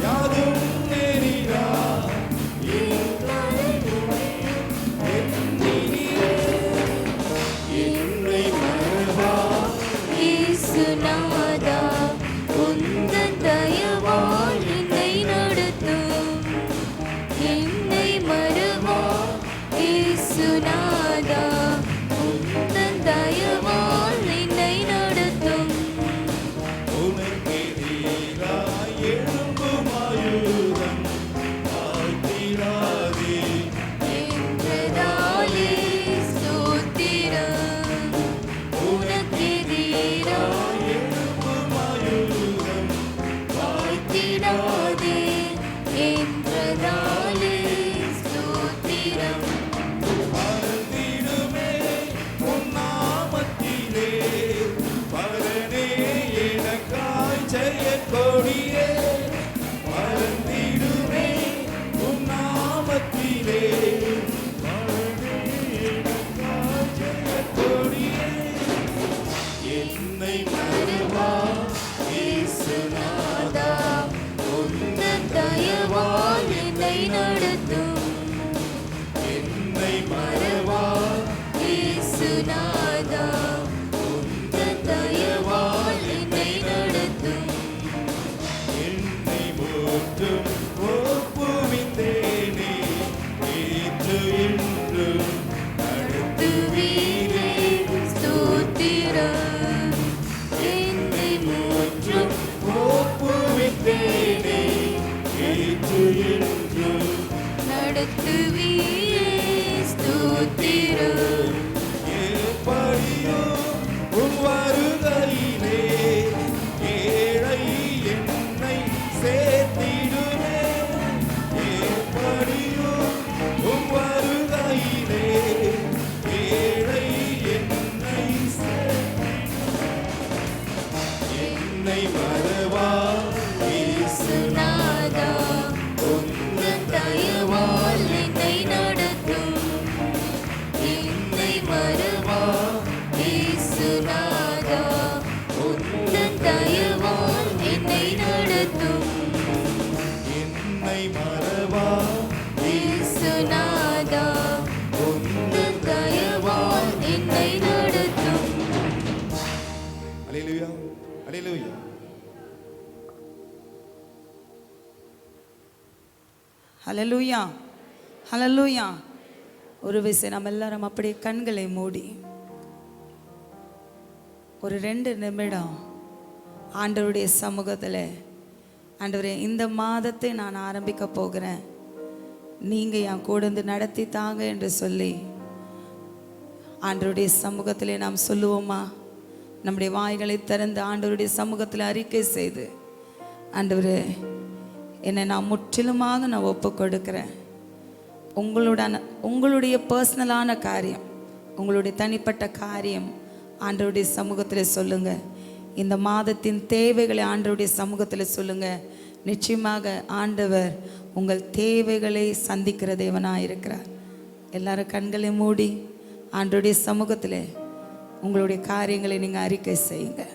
Speaker 2: யாதும் நெறிரா என் தலைமுடியும் எண்ணினீரே. என்னை மறவா
Speaker 3: இயேசுநாதா உந்தன் தயவால் என்னை நடத்தும். என்னை மறவா நடத்தும்.
Speaker 2: என்னை மறவா
Speaker 3: இயேசுநாதா, உந்தன் தயவால் என்னை நடத்தும்.
Speaker 2: என்னை முற்றும் ஒப்புவித்தேனே நேற்று இன்றும்
Speaker 3: துதிரே ஸ்தோத்திரம். என்னை முற்றும்
Speaker 2: ஒப்புவித்தேனே நேற்று இன்றும்
Speaker 3: நடத்துவீரே ஸ்தோத்திரம்.
Speaker 2: எப்படியோ உம் வருகையிலே ஏழை என்னை சேர்த்திடுமே. எப்படியோ உம் வருகையிலே ஏழை என்னை என்னை மறவா
Speaker 3: இயேசுநாதா, உந்தன் தயவால் என்னை நடத்தும். என்னை மறவா இயேசுநாதா, உந்தன் தயவால் என்னை நடத்தும்.
Speaker 2: என்னை மறவா
Speaker 3: இயேசுநாதா, உந்தன் தயவால் என்னை நடத்தும்.
Speaker 2: அல்லேலூயா அல்லேலூயா.
Speaker 1: ஹல்லேலூயா ஹல்லேலூயா. ஒரு விசை நம்ம எல்லாரும் அப்படியே கண்களை மூடி ஒரு 2 நிமிடம் ஆண்டவருடைய சமூகத்தில், ஆண்டவரே இந்த மாதத்தை நான் ஆரம்பிக்க போகிறேன், நீங்கள் என் கூட இருந்து நடத்தி தாங்க என்று சொல்லி ஆண்டவருடைய சமூகத்திலே நாம் சொல்லுவோமா? நம்முடைய வாய்களை திறந்து ஆண்டவருடைய சமூகத்தில் அறிக்கை செய்து, ஆண்டவரே என்னை நான் முற்றிலுமாக நான் ஒப்பு கொடுக்கிறேன். உங்களுடைய பர்சனலான காரியம், உங்களுடைய தனிப்பட்ட காரியம் ஆண்டவருடைய சமூகத்தில் சொல்லுங்கள். இந்த மாதத்தின் தேவைகளை ஆண்டவருடைய சமூகத்தில் சொல்லுங்கள். நிச்சயமாக ஆண்டவர் உங்கள் தேவைகளை சந்திக்கிற தேவனாக இருக்கிறார். எல்லாரும் கண்களை மூடி ஆண்டவருடைய சமூகத்தில் உங்களுடைய காரியங்களை நீங்கள் அறிக்கை செய்யுங்க.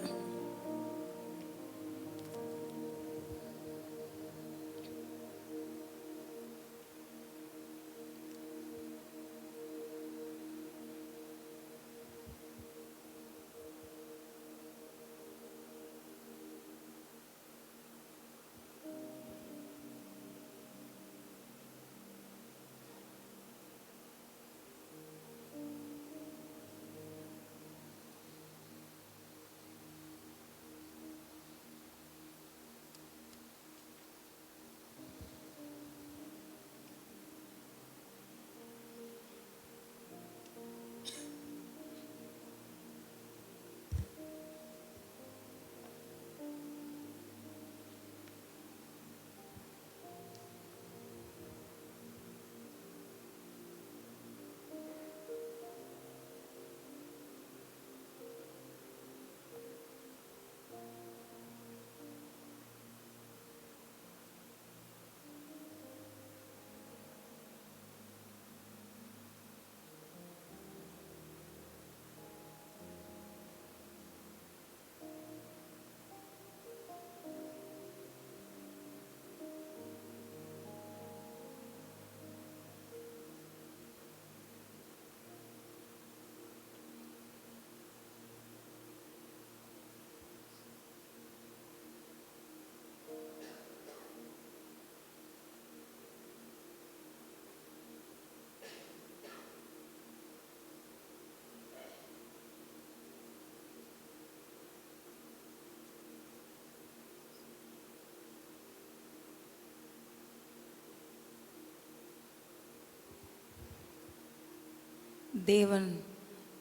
Speaker 1: தேவன்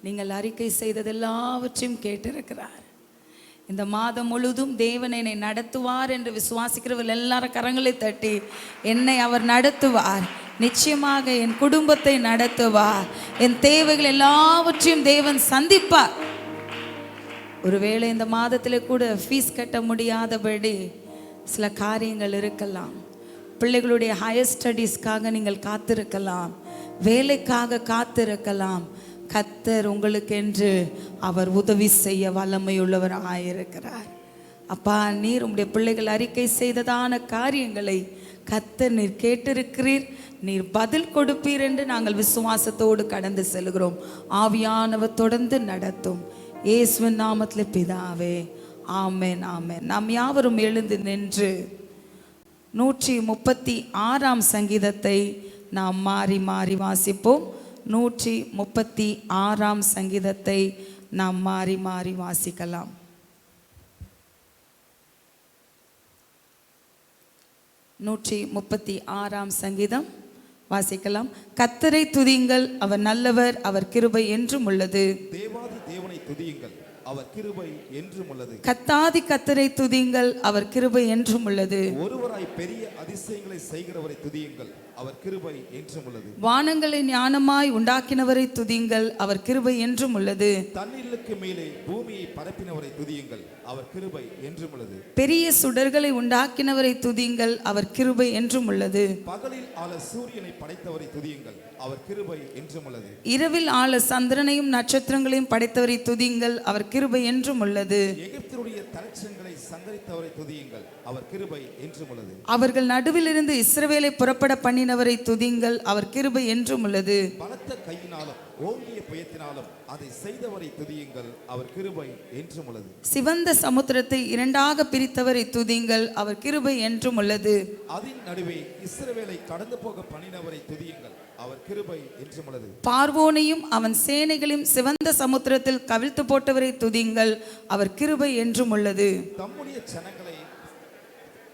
Speaker 1: நீங்கள் அறிக்கை செய்ததெல்லாவற்றையும் கேட்டிருக்கிறார். இந்த மாதம் முழுதும் தேவன் என்னை நடத்துவார் என்று விசுவாசிக்கிறவர்கள் எல்லாரும் கரங்களை தட்டி, என்னை அவர் நடத்துவார், நிச்சயமாக என் குடும்பத்தை நடத்துவார், என் தேவைகள் எல்லாவற்றையும் தேவன் சந்திப்பார். ஒருவேளை இந்த மாதத்தில் கூட ஃபீஸ் கட்ட முடியாதபடி சில காரியங்கள் இருக்கலாம். பிள்ளைகளுடைய ஹையர் ஸ்டடீஸ்க்காக நீங்கள் காத்திருக்கலாம், வேலைக்காக காத்திருக்கலாம். கர்த்தர் உங்களுக்கென்று அவர் உதவி செய்ய வல்லமையுள்ளவராயிருக்கிறார். அப்பா, நீர் உம்முடைய பிள்ளைகள் அறிக்கை செய்ததான காரியங்களை கர்த்தர் நீர் கேட்டிருக்கிறீர், நீர் பதில் கொடுப்பீர் என்று நாங்கள் விசுவாசத்தோடு கடந்து செல்கிறோம். ஆவியானவர் தொடர்ந்து நடத்தும். இயேசுவின் நாமத்தில் பிதாவே, ஆமென் ஆமென். நாம் யாவரும் எழுந்து நின்று 136ஆம் சங்கீதத்தை நாம் மாறி மாறி வாசிப்போம். 136ஆம் சங்கீதத்தை நாம் மாறி மாறி வாசிக்கலாம். 136ஆம் சங்கீதம் வாசிக்கலாம். கர்த்தரை துதியுங்கள், அவர் நல்லவர், அவர் கிருபை என்றும் உள்ளது.
Speaker 2: தேவாதி தேவனை துதியுங்கள், அவர் கிருபை என்றும் உள்ளது.
Speaker 1: கர்த்தாதி கர்த்தரை துதியுங்கள், அவர் கிருபை என்றும் உள்ளது.
Speaker 2: ஒருவராய் பெரிய அதிசயங்களை செய்கிறவரை துதியுங்கள், அவர் கிருபை என்றும் உள்ளது.
Speaker 1: வானங்களை ஞானமாய் உண்டாக்கினவரை துதியுங்கள், அவர் கிருபை என்றும் உள்ளது.
Speaker 2: தண்ணீருக்கு மேலே பூமியை பரப்பினவரை துதியுங்கள், அவர் கிருபை என்றும் உள்ளது.
Speaker 1: பெரிய சுடர்களை உண்டாக்கினவரை துதியுங்கள், அவர் கிருபை என்றும் உள்ளது.
Speaker 2: பகலில் ஆள சூரியனை படைத்தவரை துதியுங்கள், அவர் கிருபை என்றும் உள்ளது.
Speaker 1: இரவில் ஆள சந்திரனையும் நட்சத்திரங்களையும் படைத்தவரை துதியுங்கள், அவர் கிருபை என்றும் உள்ளது.
Speaker 2: எகிப்தினுடைய தலைச்சங்களை சங்கரித்தவரை துதியுங்கள், அவர் கிருபை என்றும் உள்ளது.
Speaker 1: அவர்கள் நடுவிலிருந்து இஸ்ரவேலை புறப்பட பண்ணினவரை துதியுங்கள், அவர் கிருபை என்றும் உள்ளது.
Speaker 2: பலத்த கையினாலும் ஓங்கிய புயத்தினாலும் அதை செய்தவரை துதியுங்கள், அவர் கிருபை என்றும் உள்ளது.
Speaker 1: சிவந்த சமுத்திரத்தை இரண்டாக பிரித்தவரை துதியுங்கள், அவர் கிருபை என்றும் உள்ளது.
Speaker 2: அதன் நடுவே இஸ்ரவேலை கடந்து போக பண்ணினவரை துதியுங்கள், அவர் கிருபை என்றும் உள்ளது.
Speaker 1: பார்வோனையும் அவன் சேனைகளையும் சிவந்த சமுத்திரத்தில் கவிழ்த்து போட்டவரை துதியுங்கள், அவர் கிருபை என்றும் உள்ளது.
Speaker 2: தம்முடைய ஜனங்களை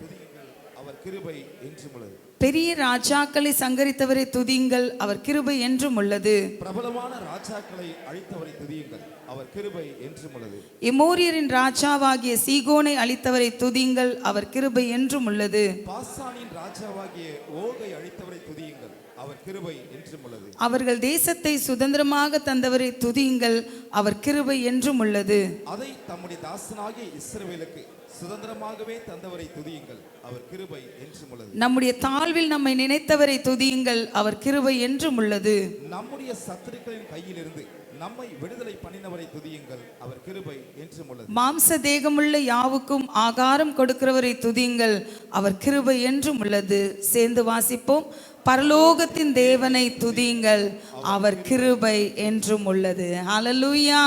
Speaker 2: துதியுங்கள், அவர் கிருபை என்றும் உள்ளது.
Speaker 1: பெரிய ராஜாக்களை சங்கரித்தவரை துதியுங்கள், அவர் கிருபை என்றும் உள்ளது.
Speaker 2: பிரபலமான ராஜாக்களை அழித்தவரை துதியுங்கள், அவர் கிருபை என்றும் உள்ளது.
Speaker 1: எமோரியரின் ராஜாவாகிய சீகோனை அழித்தவரை துதியுங்கள், அவர் கிருபை என்றும் உள்ளது.
Speaker 2: பாசானின் ராஜாவாகிய ஓகை அழித்தவரை துதியுங்கள், அவர் கிருபை என்றும் உள்ளது.
Speaker 1: அவர்கள் தேசத்தை சுதந்திரமாக தந்தவரை துதியுங்கள், அவர் கிருபை என்றும் உள்ளது.
Speaker 2: அதை தம்முடைய தாசனாகிய இஸ்ரவேலுக்கு சுதந்திரமாகவே தந்தவரை துதியுங்கள், அவர் கிருபை என்றும் உள்ளது.
Speaker 1: நம்முடைய தாழ்வில் நம்மை நினைத்தவரை துதியுங்கள், அவர் கிருபை என்றும் உள்ளது.
Speaker 2: நம்முடைய சத்துருக்களின் கையிலிருந்து நம்மை விடுதலை பண்ணினவரை துதியுங்கள், அவர் கிருபை என்றும் உள்ளது.
Speaker 1: மாம்ச தேகமுள்ள யாவுக்கும் ஆகாரம் கொடுக்கிறவரை துதியுங்கள், அவர் கிருபை என்றும் உள்ளது. சேர்ந்து வாசிப்போம். பரலோகத்தின் தேவனை துதியுங்கள், அவர் கிருபை என்றும் உள்ளது. ஹல்லேலூயா,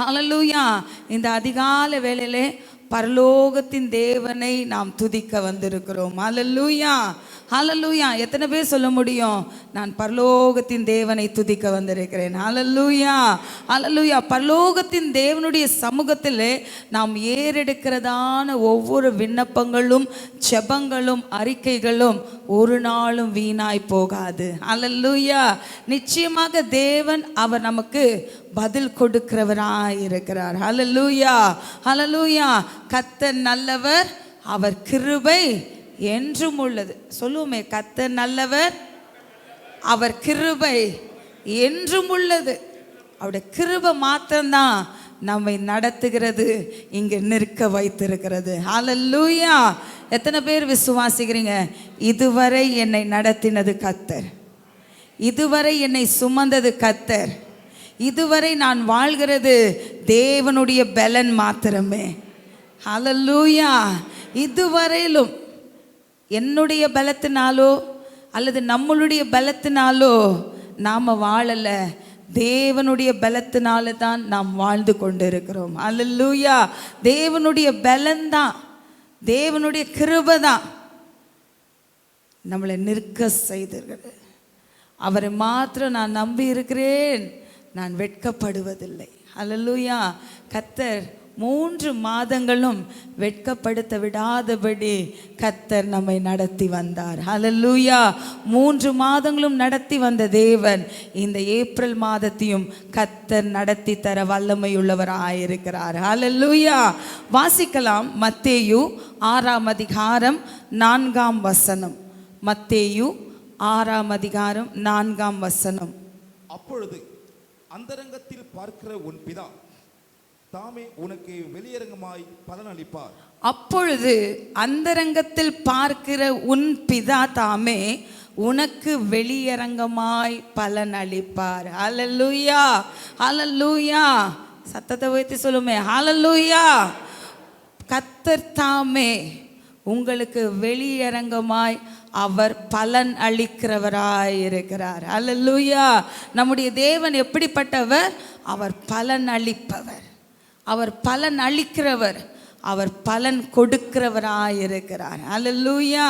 Speaker 1: ஹல்லேலூயா. இந்த அதிகாலை வேளையிலே பரலோகத்தின் தேவனை நாம் துதிக்க வந்திருக்கிறோம். ஹல்லேலூயா, ஹல்லேலூயா. எத்தனை பேர் சொல்ல முடியும், நான் பரலோகத்தின் தேவனை துதிக்க வந்திருக்கிறேன்? ஹல்லேலூயா, ஹல்லேலூயா. பரலோகத்தின் தேவனுடைய சமூகத்திலே நாம் ஏறெடுக்கிறதான ஒவ்வொரு விண்ணப்பங்களும் ஜெபங்களும் அறிக்கைகளும் ஒரு நாளும் வீணாய் போகாது. ஹல்லேலூயா. நிச்சயமாக தேவன் அவர் நமக்கு பதில் கொடுக்கிறவராய் இருக்கிறார். ஹல்லேலூயா, ஹல்லேலூயா. கர்த்தர் நல்லவர், அவர் கிருபை என்றும் உள்ளது. சொல்லுவோமே, கர்த்தர் நல்லவர், அவர் கிருபை என்றும் உள்ளது. அவருடைய கிருபை மாத்திரம்தான் நம்மை நடத்துகிறது, இங்கே நிற்க வைத்திருக்கிறது. ஹல்லேலூயா. எத்தனை பேர் விசுவாசிக்கிறீங்க? இதுவரை என்னை நடத்தினது கர்த்தர், இதுவரை என்னை சுமந்தது கர்த்தர், இதுவரை நான் வாழ்கிறது தேவனுடைய பலன் மாத்திரமே. ஹல்லேலூயா. இதுவரையிலும் என்னுடைய பலத்தினாலோ அல்லது நம்மளுடைய பலத்தினாலோ நாம் வாழலை, தேவனுடைய பலத்தினால தான் நாம் வாழ்ந்து கொண்டு இருக்கிறோம். ஹல்லேலூயா. தேவனுடைய பலன்தான், தேவனுடைய கிருபை தான் நம்மளை நிற்க செய்திருக்கிறது. அவரை மாத்திரம் நான் நம்பி இருக்கிறேன், நான் வெட்கப்படுவதில்லை. ஹல்லேலூயா. கர்த்தர் 3 மாதங்களும் வெட்கப்படுத்த விடாதபடி கர்த்தர் நம்மை நடத்தி வந்தார். ஹல்லேலூயா. 3 மாதங்களும் நடத்தி வந்த தேவன் இந்த ஏப்ரல் மாதத்தையும் கர்த்தர் நடத்தி தர வல்லமையுள்ளவராயிருக்கிறார். ஹல்லேலூயா. வாசிக்கலாம். மத்தேயு 6ஆம் அதிகாரம் 4ஆம் வசனம். மத்தேயு 6ஆம் அதிகாரம் 4ஆம் வசனம்.
Speaker 2: அப்பொழுது அந்தரங்கத்தில் பார்க்கிற உன் பிதா தாமே உனக்கு வெளியரங்கமாய் பலனளிப்பார்.
Speaker 1: அப்பொழுது அந்தரங்கத்தில் பார்க்கிற உன் பிதா தாமே உனக்கு வெளியரங்கமாய் பலன் அளிப்பார். ஹல்லேலூயா, ஹல்லேலூயா. சத்தத்தை உயர்த்தி சொல்லுமே, ஹல்லேலூயா. கர்த்தர் தாமே உங்களுக்கு வெளியரங்கமாய் அவர் பலன் அளிக்கிறவராய் இருக்கிறார். அல்லேலூயா. நம்முடைய தேவன் எப்படிப்பட்டவர்? அவர் பலன் அளிப்பவர், அவர் பலன் அளிக்கிறவர், அவர் பலன் கொடுக்கிறவராய் இருக்கிறார். அல்லேலூயா.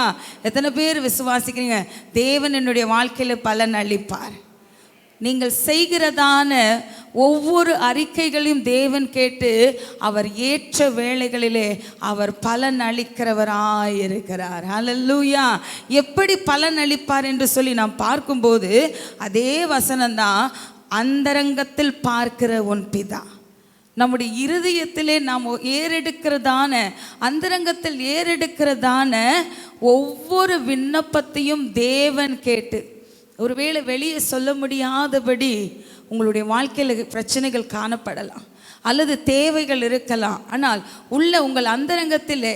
Speaker 1: எத்தனை பேர் விசுவாசிக்கிறீங்க தேவன் என்னுடைய வாழ்க்கையில் பலன் அளிப்பார்? நீங்கள் செய்கிறதான ஒவ்வொரு அறிக்கைகளையும் தேவன் கேட்டு அவர் ஏற்ற வேளைகளிலே அவர் பலன் அளிக்கிறவராய் இருக்கிறார். அல்லேலூயா. எப்படி பலன் அளிப்பார் என்று சொல்லி நாம் பார்க்கும்போது அதே வசனம்தான், அந்தரங்கத்தில் பார்க்கிற உன் பிதா. நம்முடைய இருதயத்திலே நாம் ஏறெடுக்கிறதான, அந்தரங்கத்தில் ஏறெடுக்கிறதான ஒவ்வொரு விண்ணப்பத்தையும் தேவன் கேட்டு, ஒருவேளை வெளியே சொல்ல முடியாதபடி உங்களுடைய வாழ்க்கையில் பிரச்சனைகள் காணப்படலாம், அல்லது தேவைகள் இருக்கலாம். ஆனால் உள்ள உங்கள் அந்தரங்கத்திலே,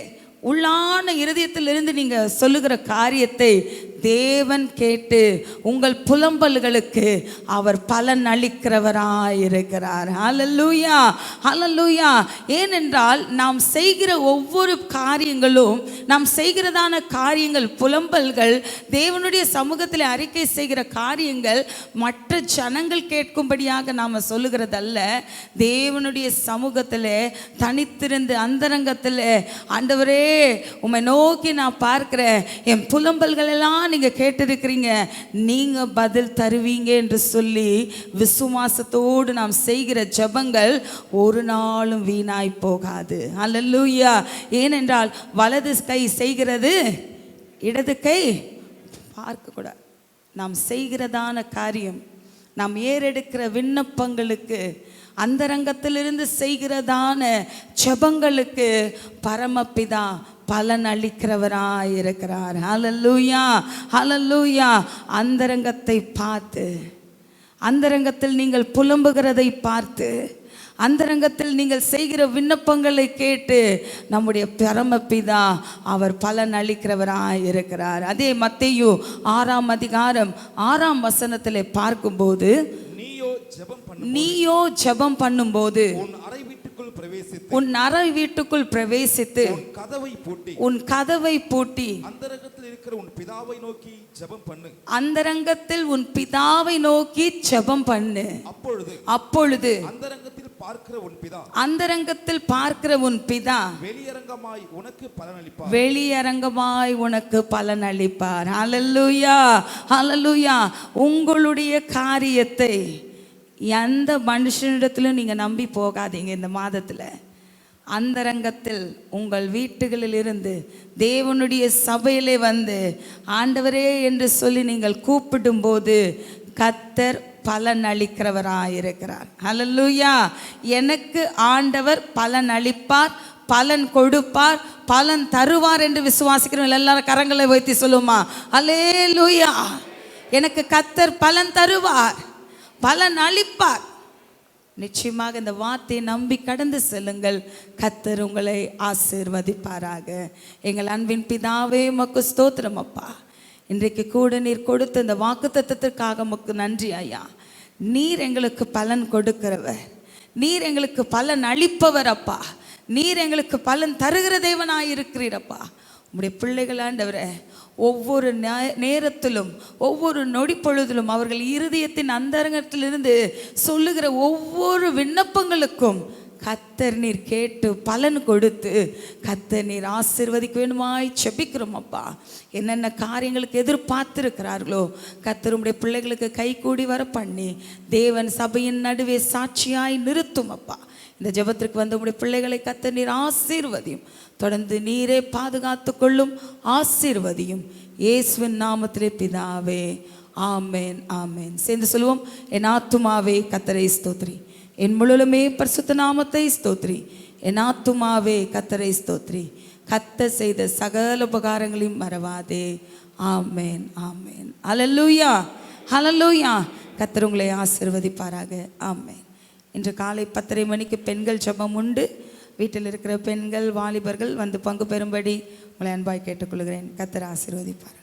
Speaker 1: உள்ளான இருதயத்திலிருந்து நீங்கள் சொல்லுகிற காரியத்தை தேவன் கேட்டு உங்கள் புலம்பல்களுக்கு அவர் பலன் அளிக்கிறவராய் இருக்கிறார். ஹல்லேலூயா, ஹல்லேலூயா. ஏனென்றால் நாம் செய்கிற ஒவ்வொரு காரியங்களும், நாம் செய்கிறதான காரியங்கள், புலம்பல்கள், தேவனுடைய சமூகத்தில் அறிக்கை செய்கிற காரியங்கள் மற்ற ஜனங்கள் கேட்கும்படியாக நாம் சொல்லுகிறதல்ல. தேவனுடைய சமூகத்தில் தனித்திருந்து அந்தரங்கத்தில், ஆண்டவரே உம்மை நோக்கி நான் பார்க்கிறேன், என் புலம்பல்கள் எல்லாம் நீங்க கேட்டிருக்கிறீங்க, நீங்க பதில் தருவீங்க என்று சொல்லி விசுவாசத்தோடு நாம் செய்கிற ஜெபங்கள் ஒரு நாளும் வீணாய் போகாது. அல்லேலூயா. ஏனென்றால் வலது கை செய்கிறது, இடது கை பார்க்கக்கூடாது. நாம் செய்கிறதான காரியம், நாம் ஏறெடுக்கிற விண்ணப்பங்களுக்கு, அந்தரங்கத்திலிருந்து செய்கிறதான ஜெபங்களுக்கு பரமபிதா பலன் அளிக்கிறவராய் இருக்கிறார். ஹல்லேலூயா, ஹல்லேலூயா. அந்தரங்கத்தை பார்த்து, அந்தரங்கத்தில் நீங்கள் புலம்புகிறதை பார்த்து, அந்தரங்கத்தில் நீங்கள் செய்கிற விண்ணப்பங்களை கேட்டு நம்முடைய பரமபிதா அவர் பலன் அளிக்கிறவராய் இருக்கிறார். அதே மத்தேயு 6ஆம் அதிகாரம் 6ஆம் வசனத்திலே பார்க்கும்போது, நீயோ ஜெபம் பண்ணும்போது உன் அறை வீட்டுக்குள் பிரவேசித்து உன் கதவை பூட்டி
Speaker 2: அந்தரங்கத்தில் இருக்கிற உன் பிதாவை நோக்கி ஜெபம் பண்ணு.
Speaker 1: அந்தரங்கத்தில் உன் பிதாவை நோக்கி ஜெபம் பண்ணு. அப்பொழுது
Speaker 2: அந்தரங்கத்தில் பார்க்கிற உன் பிதா,
Speaker 1: அந்தரங்கத்தில் பார்க்கிற உன் பிதா
Speaker 2: வெளியரங்கமாய் உனக்கு பலன் அளிப்பார்.
Speaker 1: வெளியரங்கமாய் உனக்கு பலன் அளிப்பார். ஹல்லேலூயா, ஹல்லேலூயா. உங்களுடைய காரியத்தை எந்த மனுஷனிடத்திலும் நீங்கள் நம்பி போகாதீங்க. இந்த மாதத்தில் அந்தரங்கத்தில் உங்கள் வீட்டுகளில் இருந்து தேவனுடைய சபையிலே வந்து ஆண்டவரே என்று சொல்லி நீங்கள் கூப்பிடும்போது கர்த்தர் பலன் அளிக்கிறவராயிருக்கிறார். ஹல்லேலூயா. எனக்கு ஆண்டவர் பலன் அளிப்பார், பலன் கொடுப்பார், பலன் தருவார் என்று விசுவாசிக்கிறவங்க எல்லாரும் கரங்களை வைத்து சொல்லுமா? ஹல்லேலூயா. எனக்கு கர்த்தர் பலன் தருவார், பலன் அளிப்பார். நிச்சயமாக இந்த வார்த்தையை நம்பி கடந்து செல்லுங்கள். கர்த்தர் உங்களை ஆசீர்வதிப்பாராக. எங்கள் அன்பின் பிதாவே உமக்கு ஸ்தோத்திரம் அப்பா. இன்றைக்கு கூட நீர் கொடுத்த இந்த வாக்குத்தத்தத்திற்காக உமக்கு நன்றி ஐயா. நீர் எங்களுக்கு பலன் கொடுக்கிறவர், நீர் எங்களுக்கு பலன் அளிப்பவர் அப்பா. நீர் எங்களுக்கு பலன் தருகிற தேவனாயிருக்கிறீரப்பா. உம்முடைய பிள்ளைகள் ஆண்டவரே, ஒவ்வொரு நேரத்திலும் ஒவ்வொரு நொடி பொழுதிலும் அவர்கள் இருதயத்தின் அந்தரங்கத்திலிருந்து சொல்லுகிற ஒவ்வொரு விண்ணப்பங்களுக்கும் கர்த்தர் நீர் கேட்டு பலன் கொடுத்து கர்த்தர் நீர் ஆசீர்வதிக்க வேண்டுமாய் செபிக்கிறோம் அப்பா. என்னென்ன காரியங்களுக்கு எதிர்பார்த்திருக்கிறார்களோ கர்த்தர் உம்முடைய பிள்ளைகளுக்கு கை கூடி வர பண்ணி தேவன் சபையின் நடுவே சாட்சியாய் நிறுத்தும் அப்பா. இந்த ஜெபத்திற்கு வந்து உம்முடைய பிள்ளைகளை கர்த்தர் நீர் ஆசீர்வதியும், தொடர்ந்து நீரே பாதுகாத்து கொள்ளும், ஆசீர்வதியும். இயேசுவின் நாமத்திலே பிதாவே, ஆமேன், ஆமேன். சேர்ந்து சொல்லுவோம். என் ஆத்துமாவே கர்த்தரை ஸ்தோத்திரி, என் முழுமே பரிசுத்த நாமத்தை ஸ்தோத்திரி. என் ஆத்துமாவே கர்த்தரை ஸ்தோத்திரி, கர்த்தர் செய்த சகல உபகாரங்களையும் மறவாதே. ஆமேன், ஆமேன். ஹல்லேலூயா, ஹல்லேலூயா. கர்த்தர் உங்களை ஆசீர்வதிப்பாராக. ஆமேன். இன்று காலை 10:30 மணிக்கு பெண்கள் ஜெபம் உண்டு. வீட்டில் இருக்கிற பெண்கள், வாலிபர்கள் வந்து பங்கு பெறும்படி உங்களை அன்பாய் கேட்டுக்கொள்கிறேன். கர்த்தர் ஆசீர்வதிப்பார்.